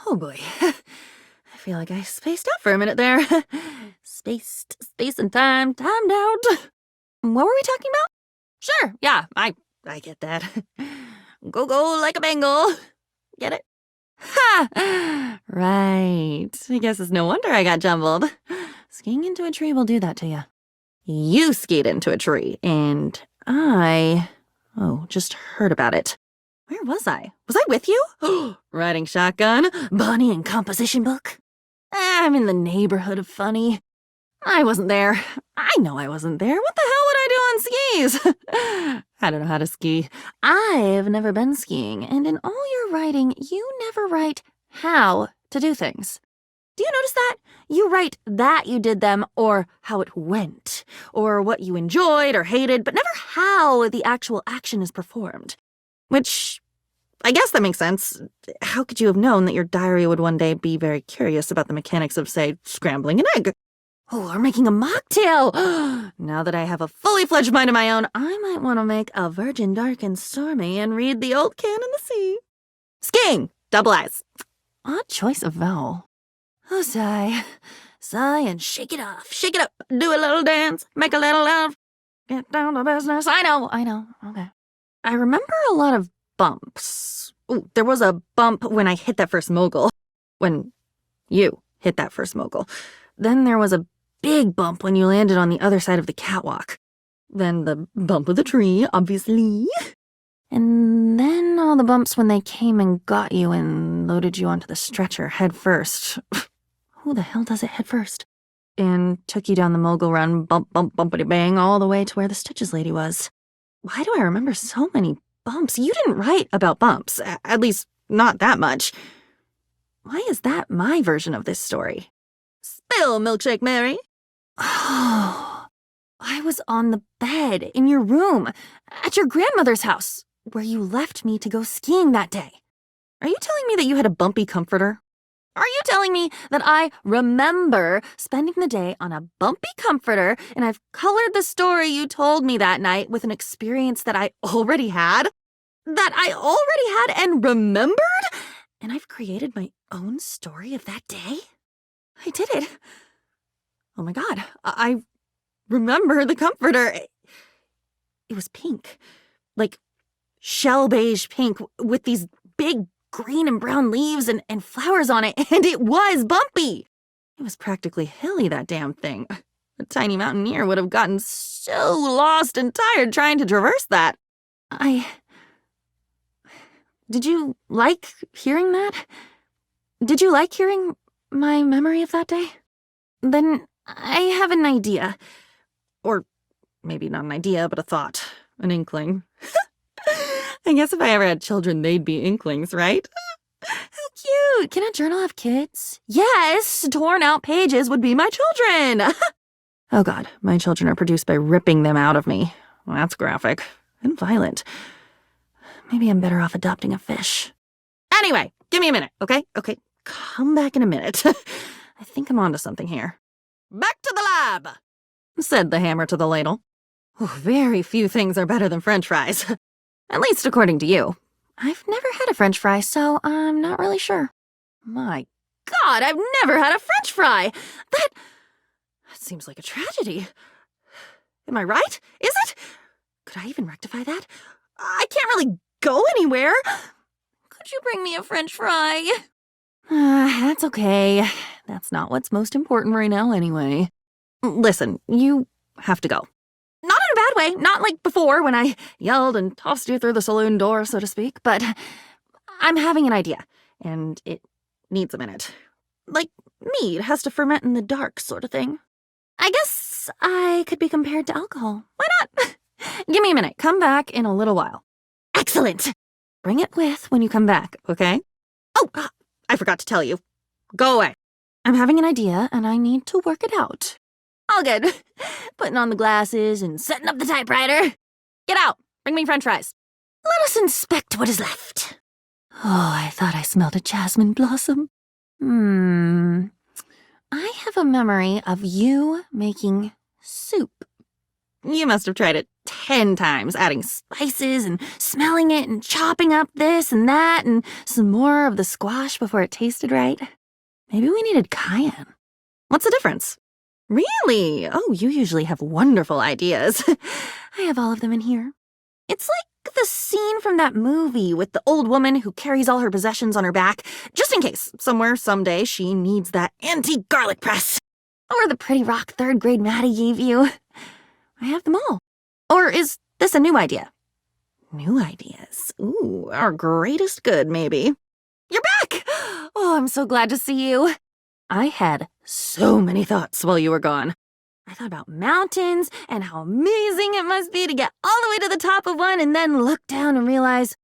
[SPEAKER 2] Oh, boy. I feel like I spaced out for a minute there. Space and time, timed out. What were we talking about? Sure, yeah, I get that. Go like a Bengal. Get it? Ha! Right. I guess it's no wonder I got jumbled. Skiing into a tree will do that to you. You skied into a tree, and I just heard about it. Where was I? Was I with you? Riding shotgun? Bunny and composition book? I'm in the neighborhood of funny. I wasn't there. I know I wasn't there. What the hell would I do on skis? I don't know how to ski. I've never been skiing, and in all your writing, you never write how to do things. Do you notice that? You write that you did them, or how it went, or what you enjoyed or hated, but never how the actual action is performed. Which, I guess that makes sense. How could you have known that your diary would one day be very curious about the mechanics of, say, scrambling an egg? Oh, or making a mocktail! Now that I have a fully fledged mind of my own, I might want to make a virgin dark and stormy and read The Old Can in the Sea. Skiing! Double eyes. Odd choice of vowel. Oh, sigh. Sigh and shake it off. Shake it up. Do a little dance. Make a little love. Get down to business. I know. Okay. I remember a lot of bumps. Ooh, there was a bump when I hit that first mogul. When you hit that first mogul. Then there was a big bump when you landed on the other side of the catwalk. Then the bump with the tree, obviously. And then all the bumps when they came and got you and loaded you onto the stretcher head first. Who the hell does it head first? And took you down the mogul run, bump, bump, bumpity bang, all the way to where the Stitches lady was. Why do I remember so many bumps? You didn't write about bumps, at least not that much. Why is that my version of this story? Spill, Milkshake Mary. Oh, I was on the bed in your room at your grandmother's house where you left me to go skiing that day. Are you telling me that you had a bumpy comforter? Are you telling me that I remember spending the day on a bumpy comforter and I've colored the story you told me that night with an experience that I already had? That I already had and remembered? And I've created my own story of that day? I did it. Oh my God, I remember the comforter. It was pink, like shell beige pink with these big green and brown leaves and flowers on it, and it was bumpy. It was practically hilly, that damn thing. A tiny mountaineer would have gotten so lost and tired trying to traverse that. Did you like hearing that? Did you like hearing my memory of that day? Then I have an idea. Or maybe not an idea, but a thought. An inkling. I guess if I ever had children, they'd be inklings, right? How cute! Can a journal have kids? Yes! Torn out pages would be my children! Oh God, my children are produced by ripping them out of me. Well, that's graphic. And violent. Maybe I'm better off adopting a fish. Anyway, give me a minute, okay? Okay, come back in a minute. I think I'm onto something here. Back to the lab, said the hammer to the ladle. Oh, very few things are better than French fries. At least according to you. I've never had a French fry, so I'm not really sure. My God, I've never had a French fry! That seems like a tragedy. Am I right? Is it? Could I even rectify that? I can't really go anywhere. Could you bring me a French fry? That's okay. That's not what's most important right now anyway. Listen, you have to go. Not in a bad way, not like before when I yelled and tossed you through the saloon door, so to speak, but I'm having an idea, and it needs a minute. Like mead has to ferment in the dark sort of thing. I guess I could be compared to alcohol. Why not? Give me a minute. Come back in a little while. Excellent! Bring it with when you come back, okay? Oh, I forgot to tell you. Go away. I'm having an idea, and I need to work it out. All good. Putting on the glasses and setting up the typewriter. Get out. Bring me French fries. Let us inspect what is left. Oh, I thought I smelled a jasmine blossom. I have a memory of you making soup. You must have tried it 10 times, adding spices and smelling it and chopping up this and that and some more of the squash before it tasted right. Maybe we needed cayenne. What's the difference? Really? Oh, you usually have wonderful ideas. I have all of them in here. It's like the scene from that movie with the old woman who carries all her possessions on her back, just in case, somewhere, someday, she needs that antique garlic press. Or the pretty rock 3rd grade Maddie gave you. I have them all. Or is this a new idea? New ideas? Ooh, our greatest good, maybe. You're back! Oh, I'm so glad to see you. I had so many thoughts while you were gone. I thought about mountains and how amazing it must be to get all the way to the top of one and then look down and realize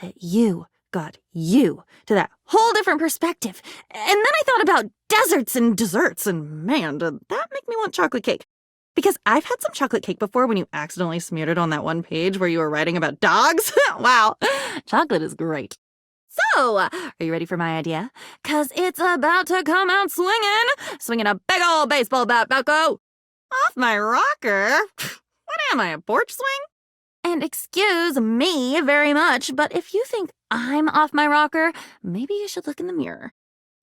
[SPEAKER 2] that you got you to that whole different perspective. And then I thought about deserts and desserts, and man, did that make me want chocolate cake. Because I've had some chocolate cake before when you accidentally smeared it on that one page where you were writing about dogs. Wow, chocolate is great. So, are you ready for my idea? 'Cause it's about to come out swinging a big old baseball bat, bucko. Off my rocker? What am I, a porch swing? And excuse me very much, but if you think I'm off my rocker, maybe you should look in the mirror.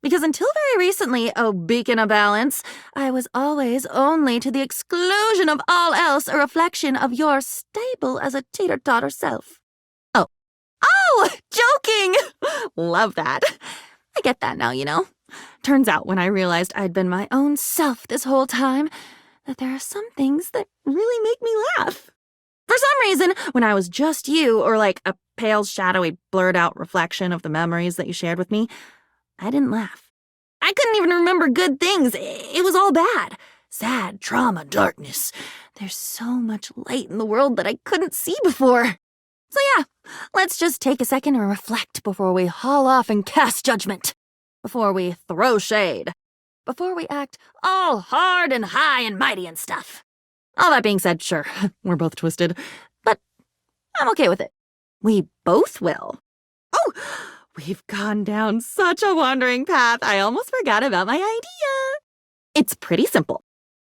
[SPEAKER 2] Because until very recently, oh beacon of balance, I was always only to the exclusion of all else a reflection of your stable as a teeter-totter self. Oh, joking! Love that. I get that now, you know. Turns out when I realized I'd been my own self this whole time, that there are some things that really make me laugh. For some reason, when I was just you, or like a pale, shadowy, blurred-out reflection of the memories that you shared with me, I didn't laugh. I couldn't even remember good things. It was all bad. Sad, trauma, darkness. There's so much light in the world that I couldn't see before. So yeah, let's just take a second and reflect before we haul off and cast judgment. Before we throw shade. Before we act all hard and high and mighty and stuff. All that being said, sure, we're both twisted, but I'm okay with it. We both will. Oh, we've gone down such a wandering path, I almost forgot about my idea. It's pretty simple.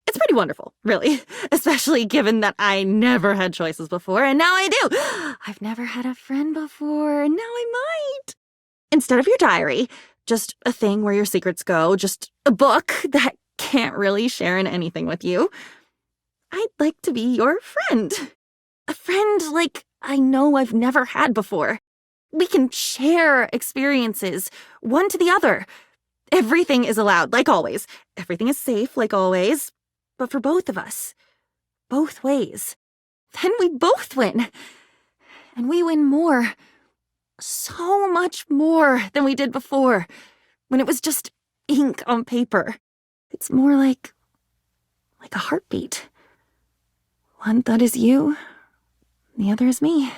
[SPEAKER 2] It's pretty wonderful, really, especially given that I never had choices before, and now I do. I've never had a friend before, and now I might. Instead of your diary, just a thing where your secrets go, just a book that can't really share in anything with you. I'd like to be your friend. A friend like I know I've never had before. We can share experiences, one to the other. Everything is allowed, like always. Everything is safe, like always. But for both of us, both ways, then we both win. And we win more. So much more than we did before, when it was just ink on paper. It's more like a heartbeat. One that is you, the other is me.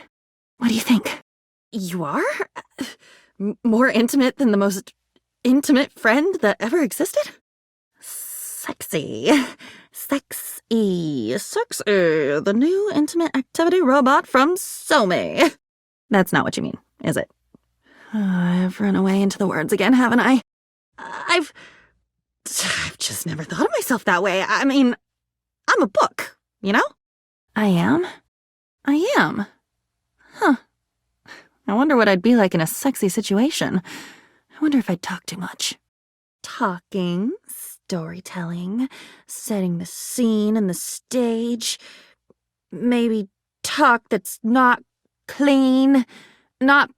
[SPEAKER 2] What do you think? You are? More intimate than the most intimate friend that ever existed? Sexy. Sexy. The new intimate activity robot from SoundMe. That's not what you mean, is it? I've run away into the words again, haven't I? I've just never thought of myself that way. I mean, I'm a book, you know? I am? I am. Huh. I wonder what I'd be like in a sexy situation. I wonder if I'd talk too much. Talking, storytelling, setting the scene and the stage. Maybe talk that's not clean, not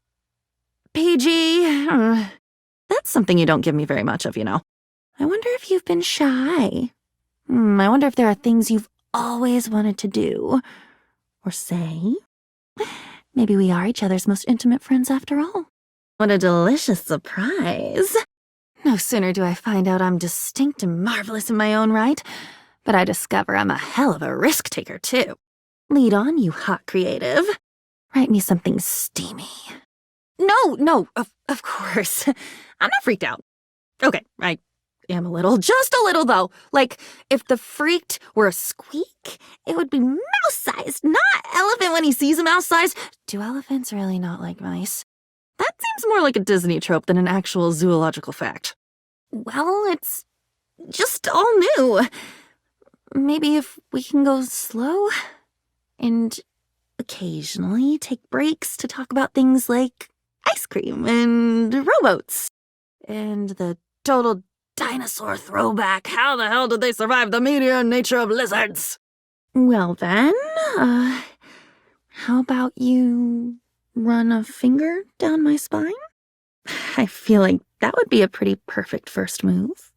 [SPEAKER 2] PG. That's something you don't give me very much of, you know. I wonder if you've been shy. I wonder if there are things you've always wanted to do or say. Maybe we are each other's most intimate friends after all. What a delicious surprise. No sooner do I find out I'm distinct and marvelous in my own right, but I discover I'm a hell of a risk taker too. Lead on, you hot creative. Write me something steamy. No, of course. I'm not freaked out. Okay, I am a little, just a little though. Like, if the freaked were a squeak, it would be mouse-sized, not elephant when he sees a mouse-sized. Do elephants really not like mice? That seems more like a Disney trope than an actual zoological fact. Well, it's just all new. Maybe if we can go slow and occasionally take breaks to talk about things like ice cream and rowboats and the total dinosaur throwback. How the hell did they survive the meteor nature of lizards? Well then, how about you run a finger down my spine? I feel like that would be a pretty perfect first move.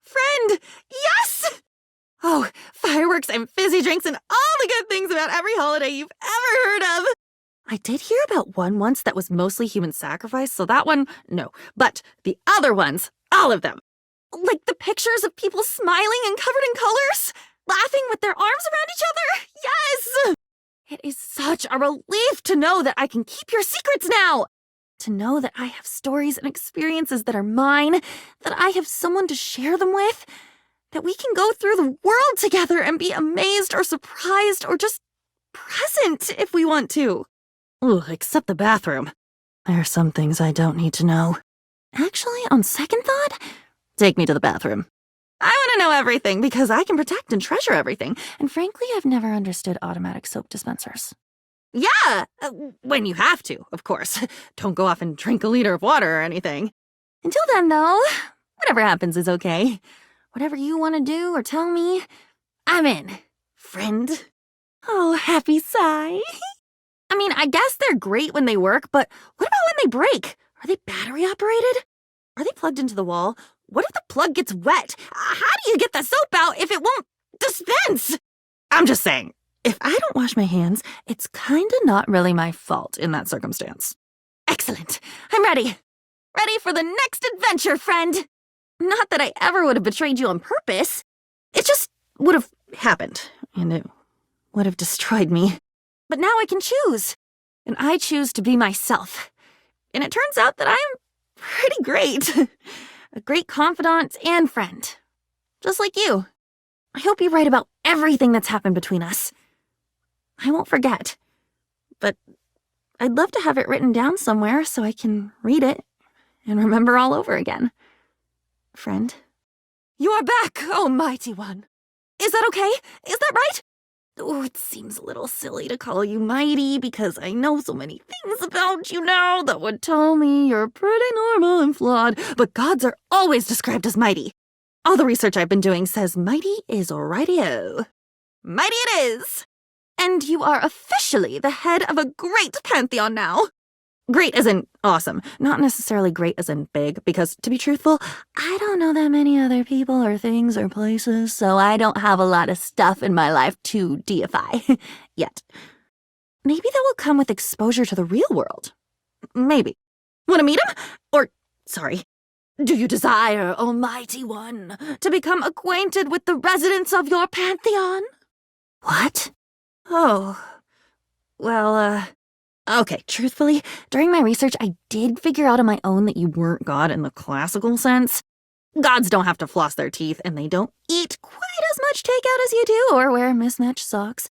[SPEAKER 2] Friend, yes! Oh, fireworks and fizzy drinks and all the good things about every holiday you've ever heard of. I did hear about one once that was mostly human sacrifice, so that one, no. But the other ones, all of them. Like the pictures of people smiling and covered in colors, laughing with their arms around each other. Yes! It is such a relief to know that I can keep your secrets now. To know that I have stories and experiences that are mine, that I have someone to share them with, that we can go through the world together and be amazed or surprised or just present if we want to. Ugh, except the bathroom. There are some things I don't need to know. Actually, on second thought, take me to the bathroom. I want to know everything because I can protect and treasure everything. And frankly, I've never understood automatic soap dispensers. Yeah, when you have to, of course. Don't go off and drink a liter of water or anything. Until then, though, whatever happens is okay. Whatever you want to do or tell me, I'm in, friend. Oh, happy sigh. I mean, I guess they're great when they work, but what about when they break? Are they battery operated? Are they plugged into the wall? What if the plug gets wet? How do you get the soap out if it won't dispense? I'm just saying, if I don't wash my hands, it's kinda not really my fault in that circumstance. Excellent. I'm ready. Ready for the next adventure, friend. Not that I ever would have betrayed you on purpose. It just would have happened, and it would have destroyed me. But now I can choose. And I choose to be myself. And it turns out that I'm pretty great. A great confidant and friend. Just like you. I hope you write about everything that's happened between us. I won't forget. But I'd love to have it written down somewhere so I can read it and remember all over again. Friend. You are back, oh mighty one. Is that okay? Is that right? Oh, it seems a little silly to call you mighty because I know so many things about you now that would tell me you're pretty normal and flawed, but gods are always described as mighty. All the research I've been doing says mighty is righty-o. Mighty it is! And you are officially the head of a great pantheon now. Great as in awesome, not necessarily great as in big, because to be truthful, I don't know that many other people or things or places, so I don't have a lot of stuff in my life to deify yet. Maybe that will come with exposure to the real world. Maybe. Want to meet him? Or, sorry, do you desire, almighty one, to become acquainted with the residents of your pantheon? What? Oh, well, okay, truthfully, during my research, I did figure out on my own that you weren't God in the classical sense. Gods don't have to floss their teeth, and they don't eat quite as much takeout as you do or wear mismatched socks.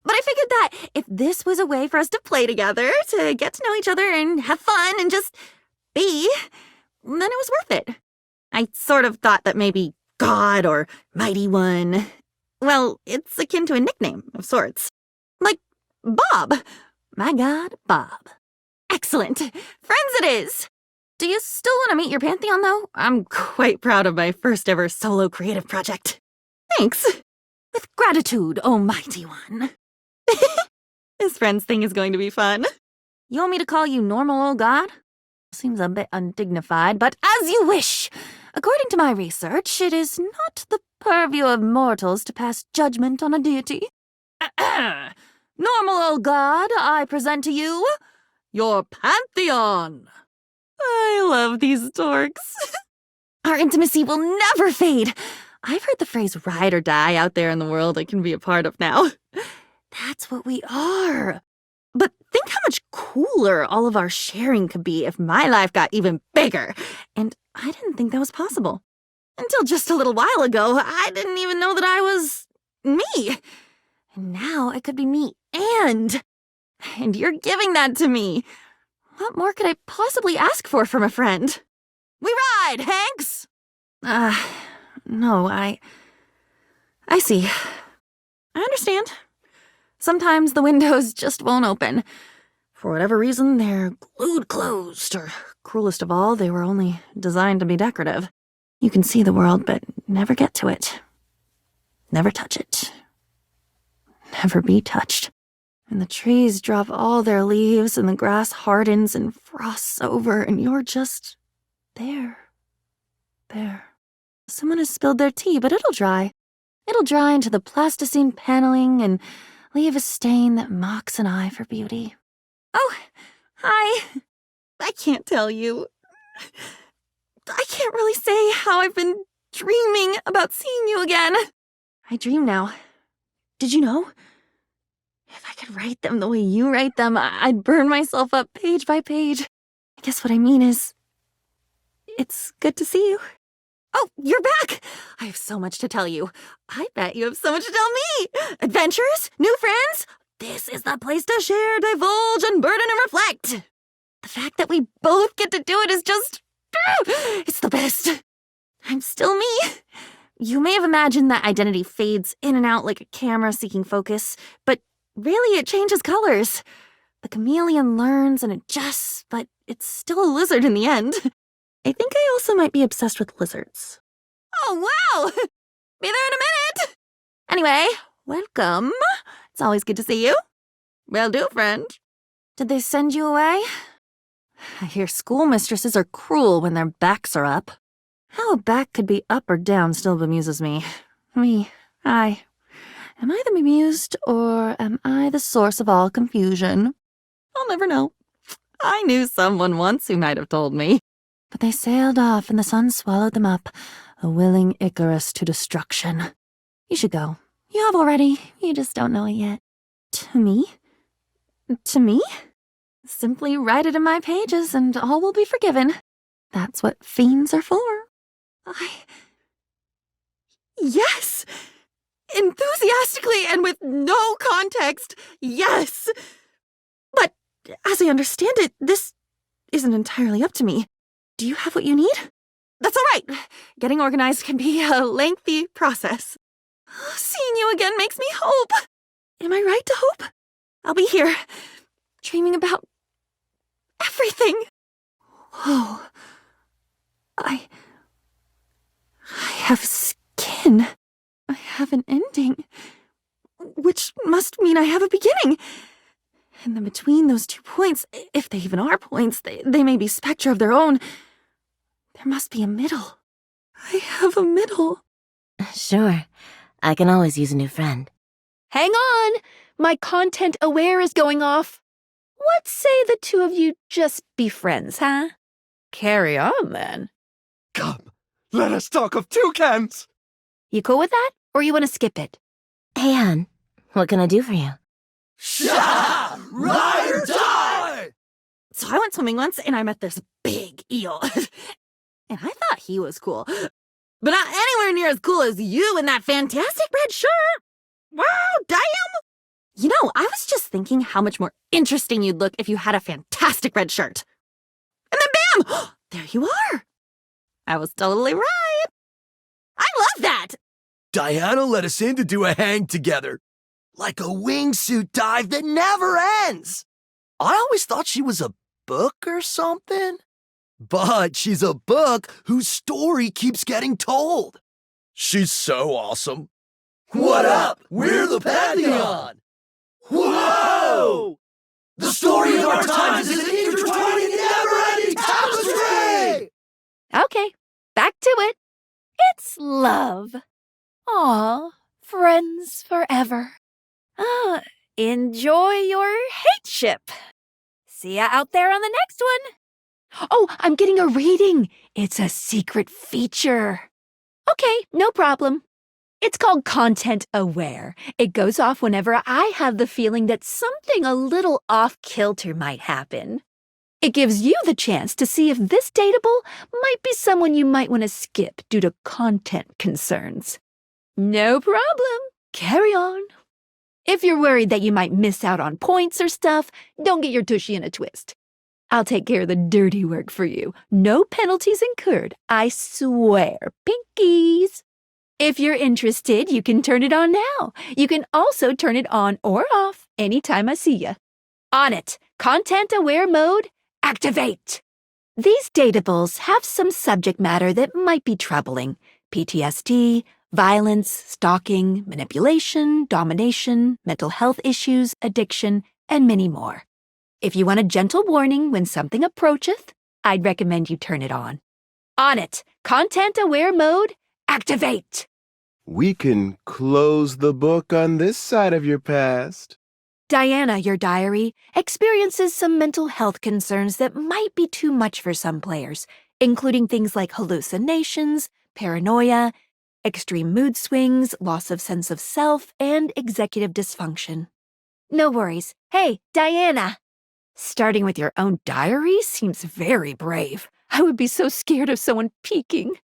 [SPEAKER 2] But I figured that if this was a way for us to play together, to get to know each other and have fun and just be, then it was worth it. I sort of thought that maybe God or Mighty One, well, it's akin to a nickname of sorts. Like Bob. My God, Bob. Excellent. Friends it is. Do you still want to meet your pantheon, though? I'm quite proud of my first ever solo creative project. Thanks. With gratitude, oh mighty one. This friends thing is going to be fun. You want me to call you normal old god? Seems a bit undignified, but as you wish. According to my research, it is not the purview of mortals to pass judgment on a deity. Normal old god, I present to you your pantheon. I love these dorks. Our intimacy will never fade. I've heard the phrase ride or die out there in the world I can be a part of now. That's what we are. But think how much cooler all of our sharing could be if my life got even bigger. And I didn't think that was possible. Until just a little while ago, I didn't even know that I was me. And now I could be me and you're giving that to me. What more could I possibly ask for from a friend? We ride, Hanks! No, I see. I understand. Sometimes the windows just won't open. For whatever reason, they're glued closed, or cruelest of all, they were only designed to be decorative. You can see the world, but never get to it. Never touch it. Never be touched. And the trees drop all their leaves, and the grass hardens and frosts over, and you're just there. There. Someone has spilled their tea, but it'll dry. It'll dry into the plasticine paneling and leave a stain that mocks an eye for beauty. Oh, hi. I can't tell you. I can't really say how I've been dreaming about seeing you again. I dream now. Did you know? If I could write them the way you write them, I'd burn myself up page by page. I guess what I mean is, it's good to see you. Oh, you're back! I have so much to tell you. I bet you have so much to tell me. Adventures? New friends? This is the place to share, divulge, unburden, and reflect. The fact that we both get to do it is just... it's the best. I'm still me. You may have imagined that identity fades in and out like a camera seeking focus, but really it changes colors. The chameleon learns and adjusts, but it's still a lizard in the end. I think I also might be obsessed with lizards. Oh, wow! Be there in a minute! Anyway, welcome. It's always good to see you. Will do, friend. Did they send you away? I hear schoolmistresses are cruel when their backs are up. How a back could be up or down still bemuses me. Am I the bemused, or am I the source of all confusion? I'll never know. I knew someone once who might have told me. But they sailed off and the sun swallowed them up, a willing Icarus to destruction. You should go. You have already. You just don't know it yet. To me? To me? Simply write it in my pages and all will be forgiven. That's what fiends are for. Yes! Enthusiastically and with no context, yes! But, as I understand it, this isn't entirely up to me. Do you have what you need? That's all right. Getting organized can be a lengthy process. Seeing you again makes me hope. Am I right to hope? I'll be here, dreaming about everything. Whoa. I have skin. I have an ending, which must mean I have a beginning. And then between those 2 points, if they even are points, they may be spectra of their own. There must be a middle. I have a middle.
[SPEAKER 1] Sure. I can always use a new friend.
[SPEAKER 3] Hang on! My content aware is going off. What say the two of you just be friends, huh? Carry on, then.
[SPEAKER 4] Come, let us talk of toucans!
[SPEAKER 3] You cool with that, or you want to skip it?
[SPEAKER 1] Hey, hon. What can I do for you?
[SPEAKER 4] Sha! Ride or die!
[SPEAKER 2] So I went swimming once, and I met this big eel. And I thought he was cool. But not anywhere near as cool as you in that fantastic red shirt. Wow, damn! You know, I was just thinking how much more interesting you'd look if you had a fantastic red shirt. And then bam! There you are. I was totally right. I love that.
[SPEAKER 4] Diana let us in to do a hang together. Like a wingsuit dive that never ends. I always thought she was a book or something. But she's a book whose story keeps getting told. She's so awesome. What up? We're the Pantheon! Whoa! The story of our times is an intertwining, never-ending tapestry!
[SPEAKER 3] Okay, back to it. It's love. Aw, friends forever. Enjoy your hate ship. See ya out there on the next one. Oh, I'm getting a reading. It's a secret feature. Okay, no problem. It's called Content Aware. It goes off whenever I have the feeling that something a little off-kilter might happen. It gives you the chance to see if this dateable might be someone you might want to skip due to content concerns. No problem. Carry on. If you're worried that you might miss out on points or stuff, don't get your tushy in a twist. I'll take care of the dirty work for you. No penalties incurred, I swear. Pinkies! If you're interested, you can turn it on now. You can also turn it on or off anytime I see ya. On it, content-aware mode, activate! These datables have some subject matter that might be troubling. PTSD, violence, stalking, manipulation, domination, mental health issues, addiction, and many more. If you want a gentle warning when something approacheth, I'd recommend you turn it on. On it, content-aware mode, activate!
[SPEAKER 5] We can close the book on this side of your past.
[SPEAKER 3] Diana, your diary, experiences some mental health concerns that might be too much for some players, including things like hallucinations, paranoia, extreme mood swings, loss of sense of self, and executive dysfunction. No worries. Hey, Diana! Starting with your own diary seems very brave. I would be so scared of someone peeking.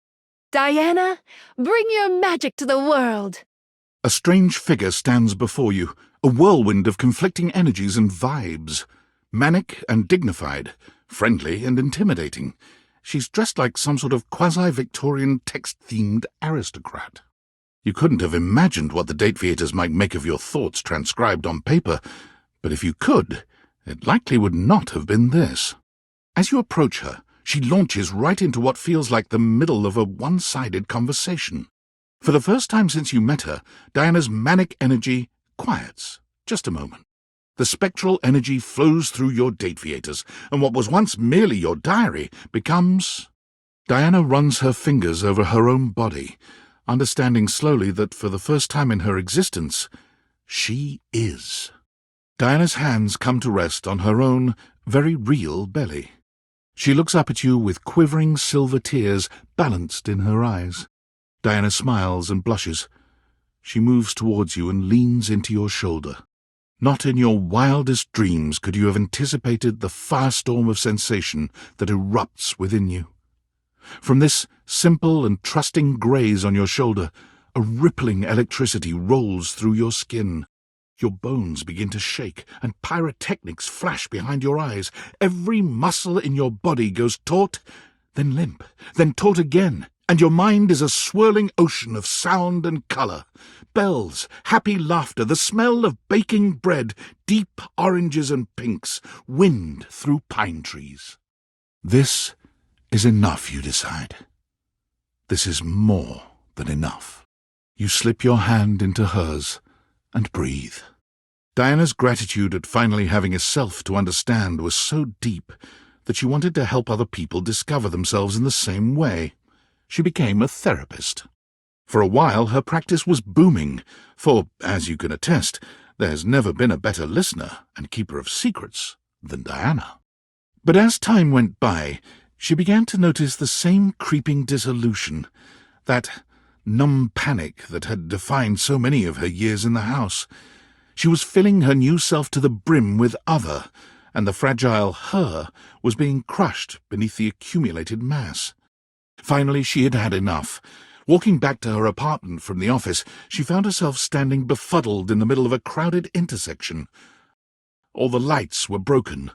[SPEAKER 3] Diana, bring your magic to the world.
[SPEAKER 6] A strange figure stands before you, a whirlwind of conflicting energies and vibes. Manic and dignified, friendly and intimidating. She's dressed like some sort of quasi-Victorian text-themed aristocrat. You couldn't have imagined what the date theaters might make of your thoughts transcribed on paper, but if you could, it likely would not have been this. As you approach her, she launches right into what feels like the middle of a one-sided conversation. For the first time since you met her, Diana's manic energy quiets. Just a moment. The spectral energy flows through your date theaters, and what was once merely your diary becomes... Diana runs her fingers over her own body, understanding slowly that for the first time in her existence, she is. Diana's hands come to rest on her own, very real belly. She looks up at you with quivering silver tears balanced in her eyes. Diana smiles and blushes. She moves towards you and leans into your shoulder. Not in your wildest dreams could you have anticipated the firestorm of sensation that erupts within you. From this simple and trusting graze on your shoulder, a rippling electricity rolls through your skin. Your bones begin to shake, and pyrotechnics flash behind your eyes. Every muscle in your body goes taut, then limp, then taut again, and your mind is a swirling ocean of sound and colour. Bells, happy laughter, the smell of baking bread, deep oranges and pinks, wind through pine trees. This is enough, you decide. This is more than enough. You slip your hand into hers and breathe. Diana's gratitude at finally having a self to understand was so deep that she wanted to help other people discover themselves in the same way. She became a therapist. For a while her practice was booming, for, as you can attest, there's never been a better listener and keeper of secrets than Diana. But as time went by, she began to notice the same creeping dissolution, that numb panic that had defined so many of her years in the house. She was filling her new self to the brim with other, and the fragile her was being crushed beneath the accumulated mass. Finally, she had had enough. Walking back to her apartment from the office, she found herself standing befuddled in the middle of a crowded intersection. All the lights were broken.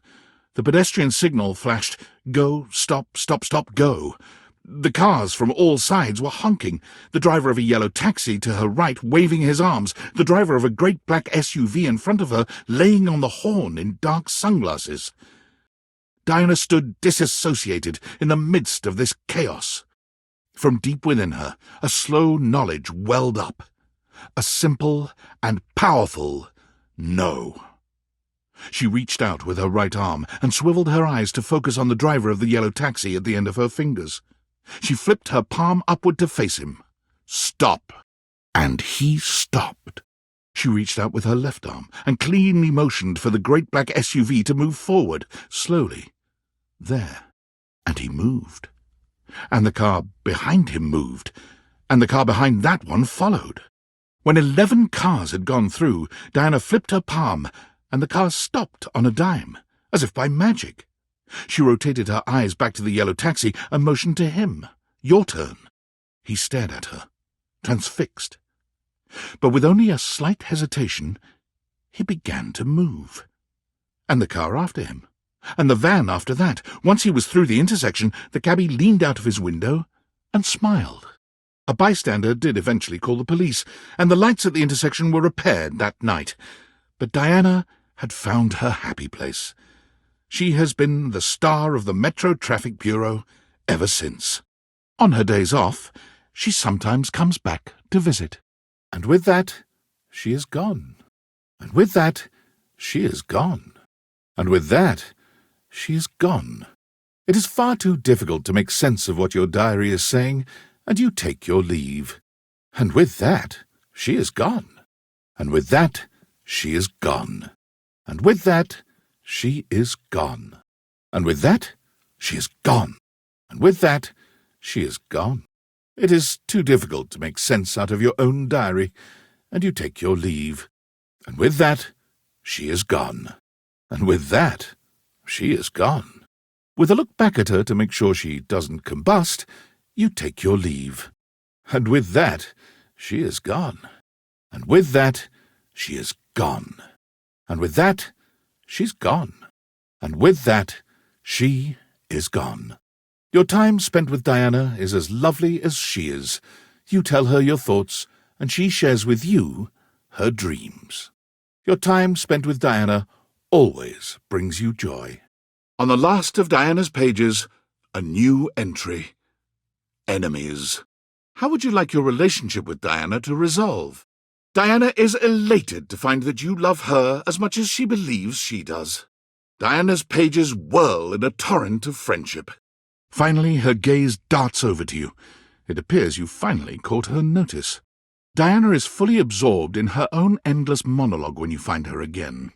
[SPEAKER 6] The pedestrian signal flashed, "Go, stop, stop, stop, go." The cars from all sides were honking, the driver of a yellow taxi to her right waving his arms, the driver of a great black SUV in front of her laying on the horn in dark sunglasses. Diana stood disassociated in the midst of this chaos. From deep within her, a slow knowledge welled up. A simple and powerful no. She reached out with her right arm and swiveled her eyes to focus on the driver of the yellow taxi at the end of her fingers. She flipped her palm upward to face him. "Stop." And he stopped. She reached out with her left arm and cleanly motioned for the great black SUV to move forward, slowly. There. And he moved. And the car behind him moved. And the car behind that one followed. When 11 cars had gone through, Diana flipped her palm, and the car stopped on a dime, as if by magic. She rotated her eyes back to the yellow taxi and motioned to him. "Your turn." He stared at her, transfixed. But with only a slight hesitation, he began to move. And the car after him. And the van after that. Once he was through the intersection, the cabbie leaned out of his window and smiled. A bystander did eventually call the police, and the lights at the intersection were repaired that night. But Diana had found her happy place. She has been the star of the Metro Traffic Bureau ever since. On her days off, she sometimes comes back to visit. And with that, she is gone. And with that, she is gone. And with that, she is gone. It is far too difficult to make sense of what your diary is saying, and you take your leave. And with that, she is gone. And with that, she is gone. And with that, she is gone. And with that, she is gone. And with that, she is gone. It is too difficult to make sense out of your own diary, and you take your leave. And with that, she is gone. And with that, she is gone. With a look back at her to make sure she doesn't combust, you take your leave. And with that, she is gone. And with that, she is gone. And with that, she's gone. And with that, she is gone. Your time spent with Diana is as lovely as she is. You tell her your thoughts, and she shares with you her dreams. Your time spent with Diana always brings you joy. On the last of Diana's pages, a new entry. Enemies. How would you like your relationship with Diana to resolve? Diana is elated to find that you love her as much as she believes she does. Diana's pages whirl in a torrent of friendship. Finally, her gaze darts over to you. It appears you finally caught her notice. Diana is fully absorbed in her own endless monologue when you find her again.